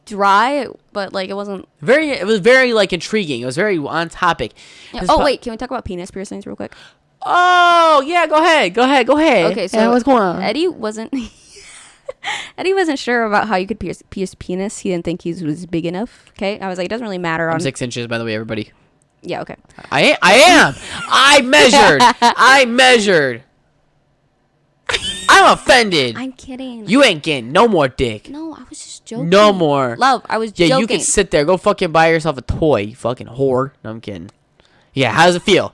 dry, but like it wasn't. It was very like intriguing. It was very on topic. Yeah. This Oh wait, can we talk about penis piercings real quick? Oh yeah, go ahead. Okay, so yeah, what's going on? Eddie wasn't. Eddie wasn't sure about how you could pierce penis. He didn't think he was big enough. Okay, I was like, it doesn't really matter. I'm 6 inches, by the way, everybody. Yeah. Okay. I am. I measured. I'm offended. I'm kidding. You ain't getting no more dick. No, I was just joking. No more. Love, I was Yeah, joking. you can sit there. Go fucking buy yourself a toy, you fucking whore. No, I'm kidding. Yeah, how does it feel?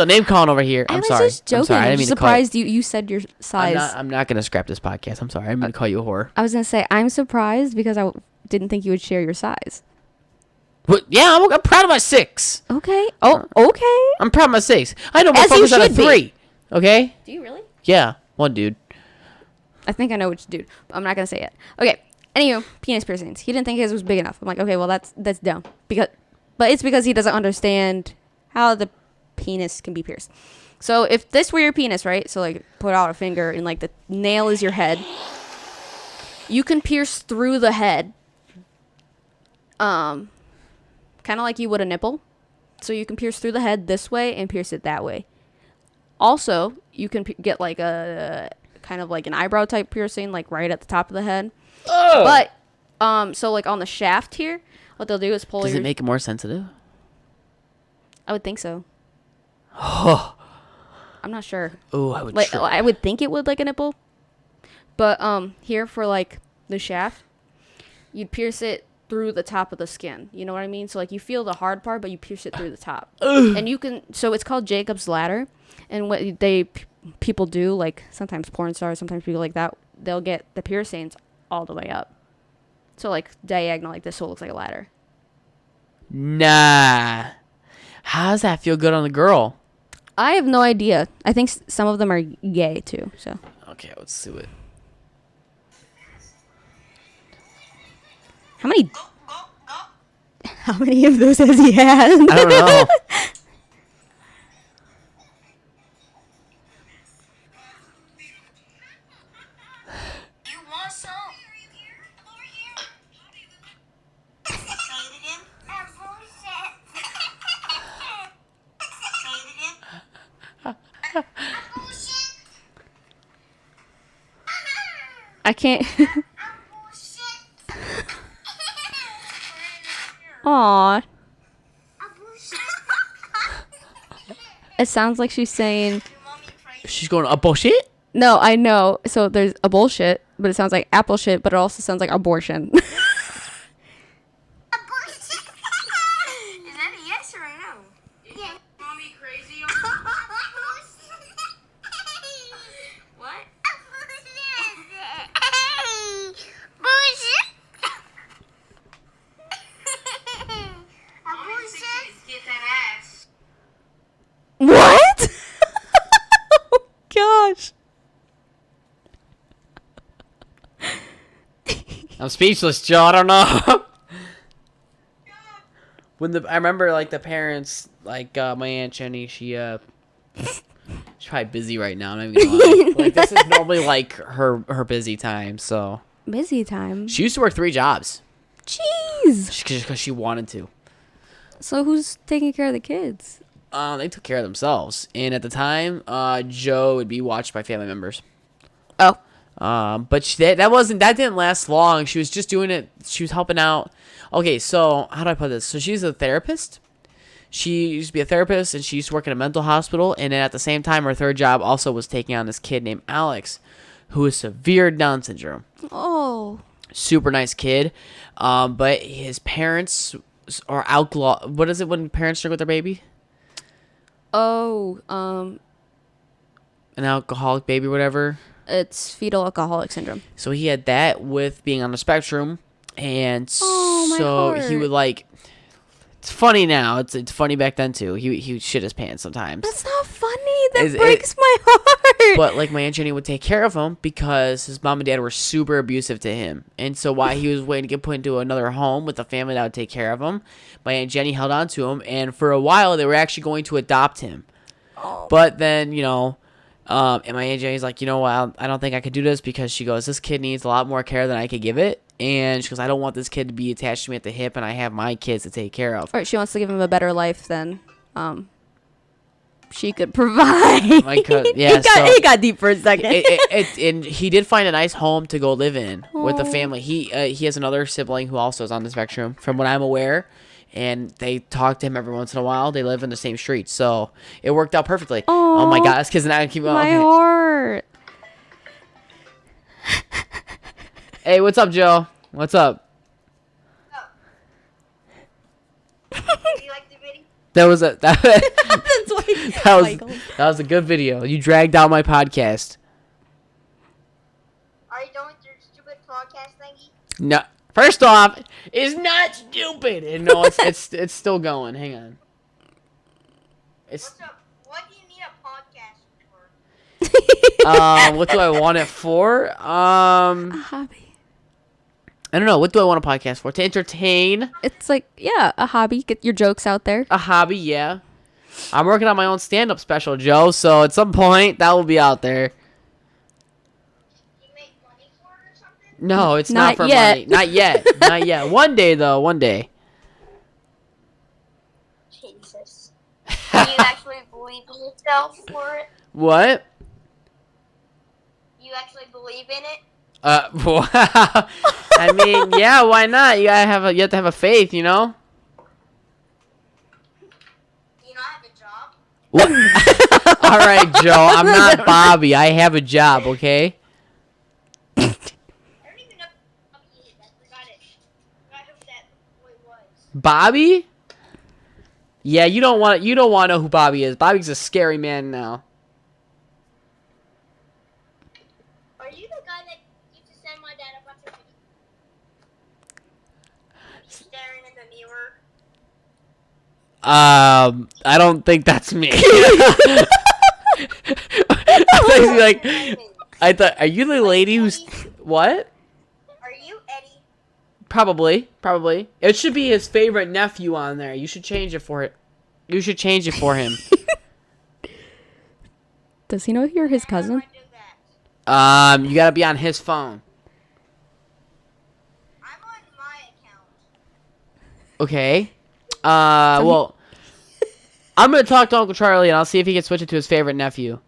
Name calling over here. I I'm was sorry. just joking. I'm sorry. I I'm didn't mean to call you. surprised you said your size. I'm not gonna scrap this podcast. I'm sorry. I didn't mean to call you a whore. I was gonna say I'm surprised because I didn't think you would share your size. But yeah, I'm proud of my 6. Okay. Oh, okay. I'm proud of my 6. I know As you motherfuckers out of should be. 3. Okay? Do you really? Yeah, one dude. I think I know which dude. But I'm not gonna say it. Okay. Anyway, penis piercings. He didn't think his was big enough. I'm like, okay, well that's dumb. But it's because he doesn't understand how the penis can be pierced. So if this were your penis, right? So like put out a finger and like the nail is your head. You can pierce through the head. Kind of like you would a nipple. So you can pierce through the head this way and pierce it that way. Also, you can get like a kind of like an eyebrow type piercing, like right at the top of the head. Oh. But so like on the shaft here, what they'll do is pull. Does it make it more sensitive? I would think so. Oh. I'm not sure. Oh, I would Like try. I would think it would like a nipple. But here for like the shaft, you'd pierce it through the top of the skin. You know what I mean? So like you feel the hard part, but you pierce it through the top. And you can. So it's called Jacob's ladder. And what people do, like sometimes porn stars, sometimes people like that, they'll get the piercings all the way up. So like diagonal like this, so it looks like a ladder. Nah. How does that feel good on the girl? I have no idea. I think some of them are gay too. So Okay, let's do it. how many of those has he had? I don't know. You want some? Say it again. Bullshit. Say it again. Bullshit. I can't. Bullshit. Aw. Bullshit. It sounds like she's saying. Your mommy crazy. She's going up bullshit? No, I know. So there's a bullshit, but it sounds like apple shit, but it also sounds like abortion. Bullshit. Is that a yes or a no? Yeah. Mommy crazy. What? Bullshit. Bullshit. Get that ass. What? Oh, gosh. I'm speechless, Joe. I don't know. I remember like the parents, like my Aunt Jenny, she's probably busy right now. I'm not even gonna lie. Like this is normally like her busy time. So Busy time. she used to work 3 jobs Jeez. because she wanted to. So who's taking care of the kids? They took care of themselves, and at the time, Joe would be watched by family members. Oh. But that didn't last long. She was just doing it. She was helping out. Okay, so how do I put this? So she's a therapist. She used to be a therapist, and she used to work in a mental hospital. And then at the same time, her third job also was taking on this kid named Alex, who has severe Down syndrome. Oh. Super nice kid. But his parents are outlaw. What is it when parents drink with their baby? Oh. An alcoholic baby, whatever. It's fetal alcoholic syndrome. So he had that with being on the spectrum, and Oh, my so he heart. would like. It's funny now. It's funny back then too. He would shit his pants sometimes. That's not funny. That Is- breaks my heart. But like my Aunt Jenny would take care of him because his mom and dad were super abusive to him, and so while he was waiting to get put into another home with a family that would take care of him, my Aunt Jenny held on to him, and for a while they were actually going to adopt him. Oh. But then and my Aunt Jenny's like, you know what? I don't think I could do this because she goes, this kid needs a lot more care than I could give it. And she goes, I don't want this kid to be attached to me at the hip, and I have my kids to take care of. All right, she wants to give him a better life than she could provide. My yeah, it got deep for a second. And he did find a nice home to go live in with the family. He has another sibling who also is on the spectrum, from what I'm aware. And they talk to him every once in a while. They live in the same street, so it worked out perfectly. Oh my God, this kid's not gonna keep going. My Okay. heart. Hey, what's up, Joe? What's up? Do you like the video? That was a That's why that was a good video. You dragged out my podcast. Are you done with your stupid podcast thingy? No, first off, it's not stupid. And no, it's still going. Hang on. It's What's up? What do you need a podcast for? what do I want it for? A hobby. I don't know. What do I want a podcast for? To entertain? It's like, yeah, a hobby. Get your jokes out there. A hobby, yeah. I'm working on my own stand-up special, Joe, so at some point, that will be out there. You make money for it or something? No, it's Not not for yet. money. Not yet. Not yet. One day, though. One day. Jesus. Do you actually believe in yourself for it? What? You actually believe in it? I mean, yeah, why not? You have to have a faith, you know? Do you not have a job? What? All right, Joe. I'm not Bobby. I have a job, okay? I don't even know how you hit that. Forgot it. Forgot who that Bobby? Yeah, you don't want to know who Bobby is. Bobby's a scary man now. Are you the guy that used to send my dad a bunch of videos? Staring in the mirror. I don't think that's me. I thought you were like, are you the lady who's what? Are you Eddie? Probably. It should be his favorite nephew on there. You should change it for it. You should change it for him. Does he know you're his cousin? How do I do that? You gotta be on his phone. I'm on my account. Okay. Well, I'm gonna talk to Uncle Charlie and I'll see if he can switch it to his favorite nephew.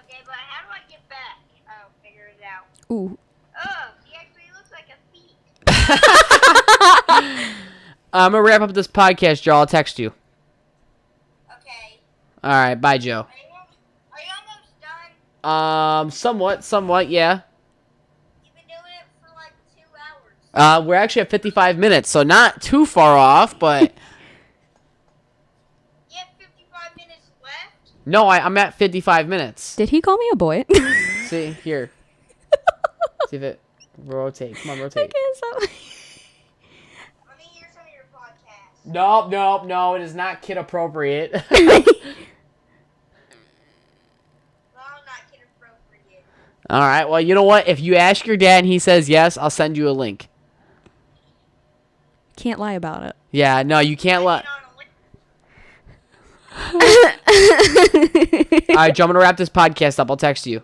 Okay, but how do I get back? Oh, figure it out. Ooh. Oh, he actually looks like a feet. I'm gonna wrap up this podcast, Joe. I'll text you. Okay. All right, bye, Joe. Are you almost done? Somewhat, yeah. You've been doing it for like 2 hours. We're actually at 55 minutes, so not too far off, but You have 55 minutes left? no, I'm at 55 minutes. Did he call me a boy? See, here. See if it rotate. Come on, I rotate. can't stop. Let me hear some of your podcasts. No, it is not kid appropriate. Well, I'm not kid appropriate. All right, well, you know what? If you ask your dad and he says yes, I'll send you a link. Can't lie about it. Yeah, no, you can't let. On a link. All right, Joe, I'm gonna wrap this podcast up. I'll text you.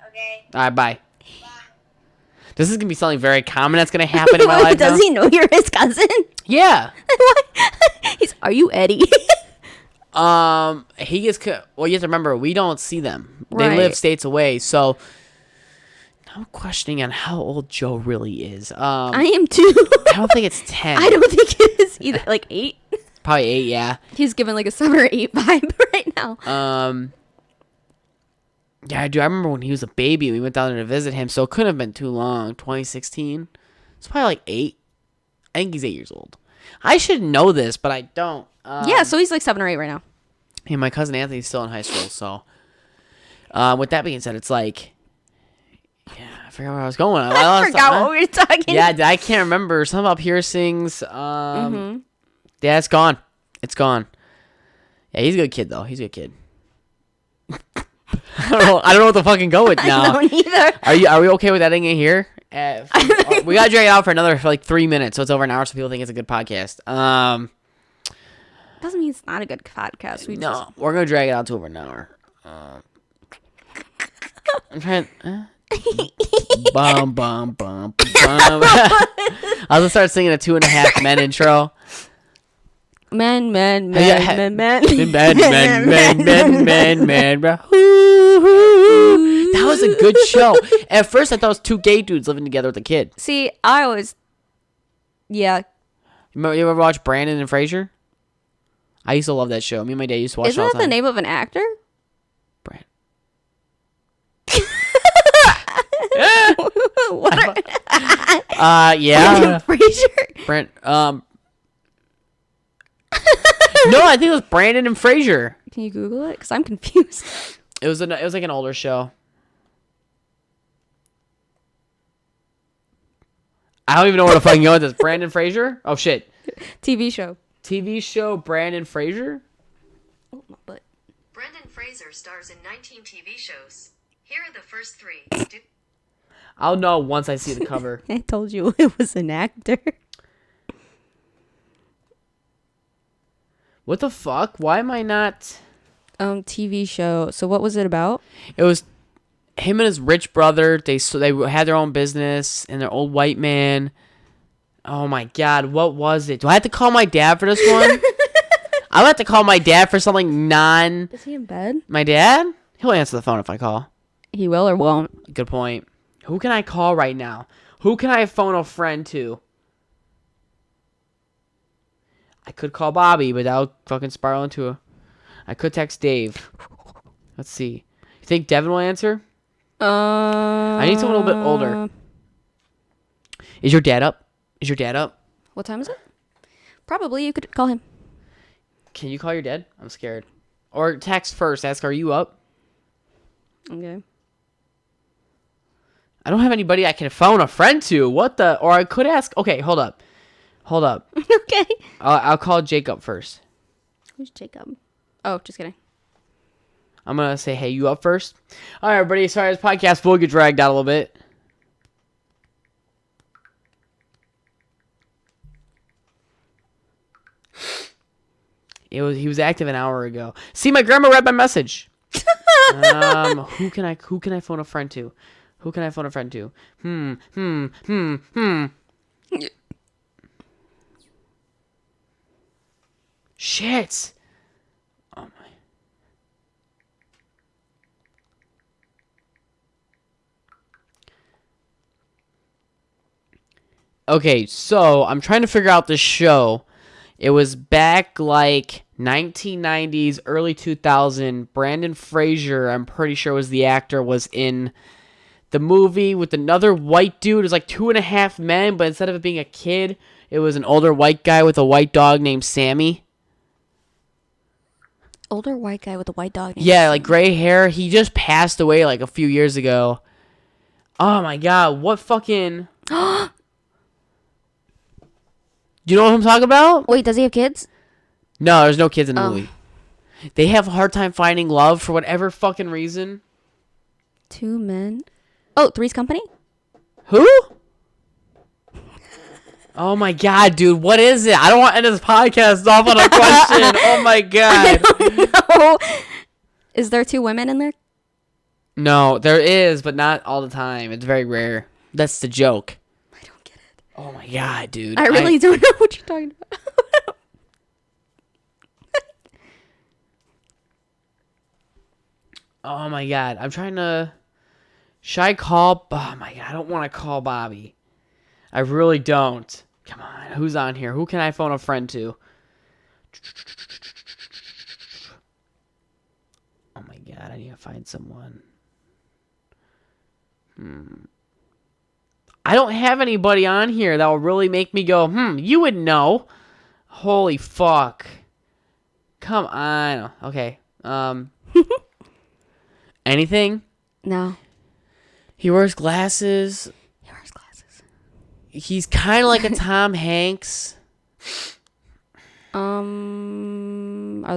Okay. All right, bye. Bye. This is gonna be something very common that's gonna happen in my life Does now. he know you're his cousin? Yeah. Are you Eddie? He gets. Well, you have to remember, we don't see them. They Right. live states away, so I'm questioning on how old Joe really is. I am too. I don't think it's 10. I don't think it is either. Like 8? Probably 8. Yeah. He's giving like a 7 or 8 vibe right now. Yeah, I do. I remember when he was a baby, we went down there to visit him, so it couldn't have been too long. 2016. It's probably like 8. I think he's 8 years old. I should know this, but I don't. Yeah, so he's like 7 or 8 right now. Yeah, my cousin Anthony's still in high school, so. With that being said, it's like. Yeah, I forgot where I was going. I forgot what we were talking. Yeah, I can't remember. Something about piercings. Yeah, it's gone. It's gone. Yeah, he's a good kid, though. He's a good kid. I don't know what to fucking go with now. I don't either. Are we okay with editing it here? We gotta drag it out for another 3 minutes, so it's over an hour, so people think it's a good podcast. Doesn't mean it's not a good podcast. We're gonna drag it out to over an hour. I'm trying. Bum bum bum bum. I was gonna start singing a 2.5 Men intro. Men. Bro. That was a good show. At first, I thought it was 2 gay dudes living together with a kid. See, I always. Yeah. You ever watch Brandon and Fraser? I used to love that show. Me and my dad used to watch it Isn't all that the the time. name of an actor? Brand. What are Yeah. Frasier? Brand. No, I think it was Brandon and Fraser. Can you Google it? Because I'm confused. It was like an older show. I don't even know where to fucking go with this. Brandon Fraser? Oh shit. TV show. TV show Brandon Fraser? Oh, my butt. Brendan Fraser stars in 19 TV shows. Here are the first 3. I'll know once I see the cover. I told you it was an actor. What the fuck? Why am I not? TV show. So what was it about? It was him and his rich brother. They had their own business and their old white man. Oh my god, what was it? Do I have to call my dad for this one? I'll have to call my dad for something Is he in bed? My dad? He'll answer the phone if I call. He will or won't. Good point. Who can I call right now? Who can I phone a friend to? I could call Bobby, but that would fucking spiral into a... I could text Dave. Let's see. You think Devin will answer? I need someone a little bit older. Is your dad up? Is your dad up? What time is it? Probably. You could call him. Can you call your dad? I'm scared. Or text first. Ask, are you up? Okay. I don't have anybody I can phone a friend to. What the? Or I could ask. Okay, hold up. Okay. I'll call Jacob first. Who's Jacob? Oh, just kidding. I'm going to say, hey, you up first? All right, everybody. Sorry, this podcast will get dragged out a little bit. He was active an hour ago. See, my grandma read my message. Who can I phone a friend to? Shit. Oh my. Okay, so I'm trying to figure out this show. It was back like 1990s, early 2000. Brandon Fraser, I'm pretty sure was the actor, was in the movie with another white dude. It was like 2.5 Men, but instead of it being a kid, it was an older white guy with a white dog named Sammy. Older white guy with a white dog. Yeah, like gray hair. He just passed away like a few years ago. Oh my god, what fucking... You know what I'm talking about? Wait, does he have kids? No, there's no kids in the movie. They have a hard time finding love for whatever fucking reason. 2 Men. Oh, Three's Company? Who? Oh my god, dude, what is it? I don't want to end this podcast off on a question. Oh my god. No. Is there 2 women in there? No, there is, but not all the time. It's very rare. That's the joke. I don't get it. Oh my god, dude. I really don't know what you're talking about. Oh my god, I'm trying to... Should I call... Oh my god, I don't want to call Bobby. I really don't. Come on, who's on here? Who can I phone a friend to? Oh my god, I need to find someone. I don't have anybody on here that will really make me go, you would know. Holy fuck. Come on. Okay. Anything? No. He wears glasses. He wears glasses. He's kind of like a Tom Hanks. Are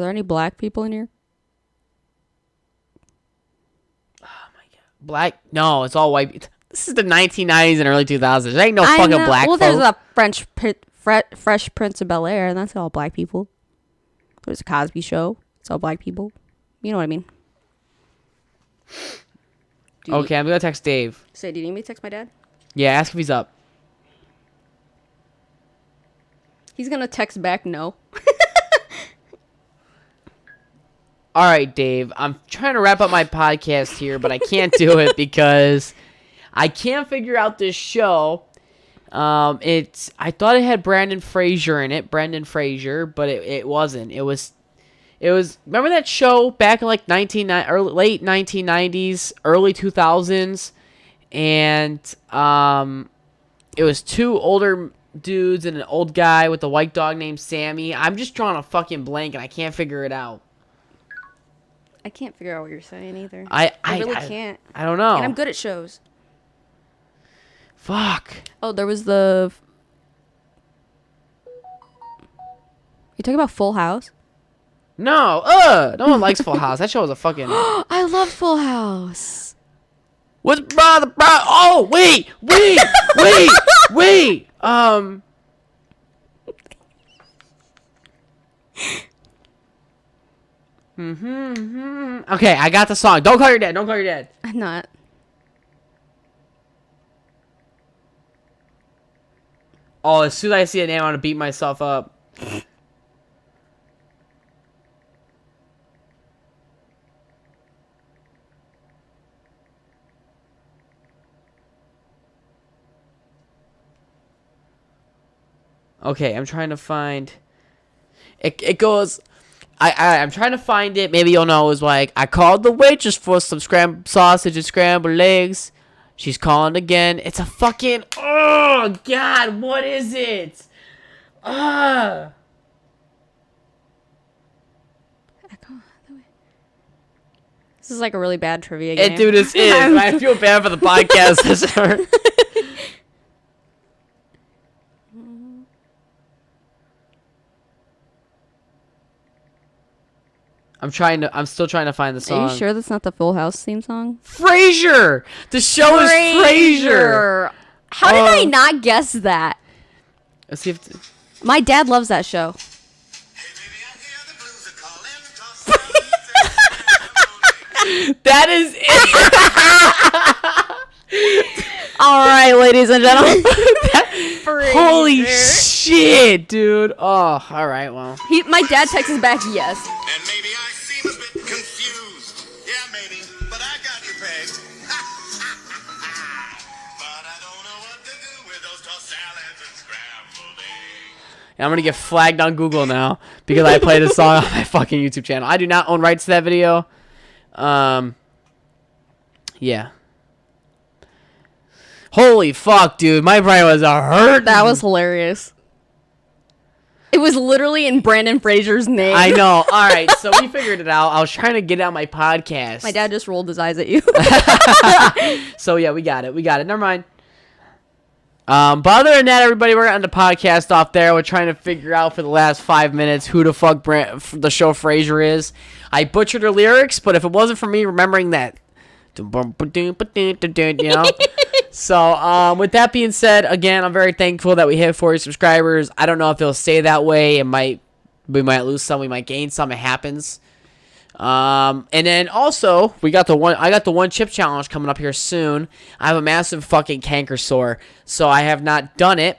there any black people in here? Black? No, it's all white. This is the 1990s and early 2000s. There ain't no fucking black Well, folk. there's a Fresh Prince of Bel-Air, and that's all black people. There's a Cosby Show. It's all black people. You know what I mean? Okay, I'm going to text Dave. Say, do you need me to text my dad? Yeah, ask if he's up. He's going to text back no. All right, Dave. I'm trying to wrap up my podcast here, but I can't do it because I can't figure out this show. I thought it had Brandon Fraser in it, but it wasn't. It was. Remember that show back in like late 1990s, early 2000s, and it was 2 older dudes and an old guy with a white dog named Sammy. I'm just drawing a fucking blank and I can't figure it out. I can't figure out what you're saying either. I really can't. I don't know. And I'm good at shows. Fuck. Oh, there was the... You talking about Full House? No, no one likes Full House. That show was a fucking... I love Full House. What's brother? Oh, wait. Okay, I got the song. Don't call your dad. I'm not. Oh, as soon as I see a name, I want to beat myself up. Okay, I'm trying to find... It goes... I'm trying to find it. Maybe you'll know. It was like, I called the waitress for some scrambled sausage and scrambled eggs. She's calling again. It's a fucking... Oh, God. What is it? Ah. This is like a really bad trivia game. Dude, this is. I feel bad for the podcast listener. I'm still trying to find the song. Are you sure that's not the Full House theme song? Frasier! The show is Frasier! How did I not guess that? Let's see if... My dad loves that show. That is it! All right, ladies and gentlemen. Holy shit, dude. Oh, alright, well. My dad texts back, yes. And maybe I seem a bit confused. Yeah, maybe, but I got you pegged. But I don't know what to do with those tossed salads and scrambled eggs. And I'm gonna get flagged on Google now because I played a song on my fucking YouTube channel. I do not own rights to that video. Yeah. Holy fuck, dude. My brain was hurt. That was hilarious. It was literally in Brandon Fraser's name. I know. All right, so we figured it out. I was trying to get it on my podcast. My dad just rolled his eyes at you. So yeah, we got it. Never mind. But other than that, everybody, we're on the podcast off there. We're trying to figure out for the last 5 minutes who the fuck the show Frasier is. I butchered her lyrics, but if it wasn't for me remembering that, you know. So with that being said, again, I'm very thankful that we hit 40 subscribers. I don't know if it'll stay that way. We might lose some, we might gain some. It happens. And then also I got the one chip challenge coming up here soon. I have a massive fucking canker sore, so I have not done it.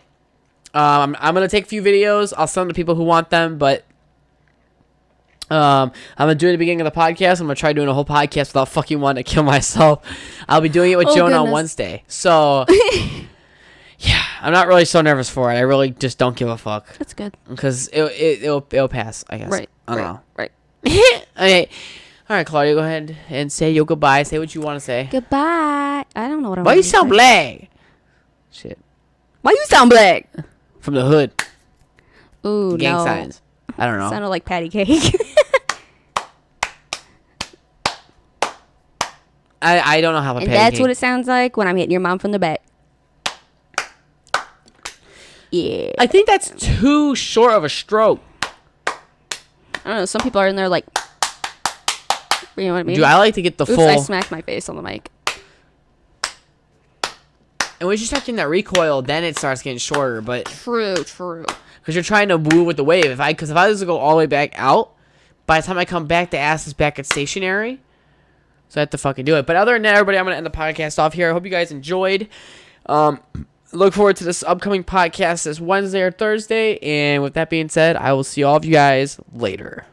I'm gonna take a few videos. I'll send them to people who want them, but I'm gonna do it at the beginning of the podcast. I'm gonna try doing a whole podcast without fucking wanting to kill myself. I'll be doing it with Jonah on Wednesday. So yeah, I'm not really so nervous for it. I really just don't give a fuck. That's good. Because it'll pass, I guess. Right. I don't know. Right. Okay. All right, Claudia, go ahead and say your goodbye. Say what you want to say. Goodbye. I don't know what I Why want you to sound say. black? Shit. Why you sound black? From the hood. Ooh, Gang no. signs. I don't know. Sounded like patty cake. I don't know how to And pay. that's what it sounds like when I'm hitting your mom from the back. Yeah. I think that's too short of a stroke. I don't know. Some people are in there like, you know what I mean? Dude, I like to get the Oops, full. I smacked my face on the mic. And once you start getting that recoil, then it starts getting shorter. But True. because you're trying to move with the wave. If I was to go all the way back out, by the time I come back, the ass is back at stationary. So I have to fucking do it. But other than that, everybody, I'm going to end the podcast off here. I hope you guys enjoyed. Look forward to this upcoming podcast this Wednesday or Thursday. And with that being said, I will see all of you guys later.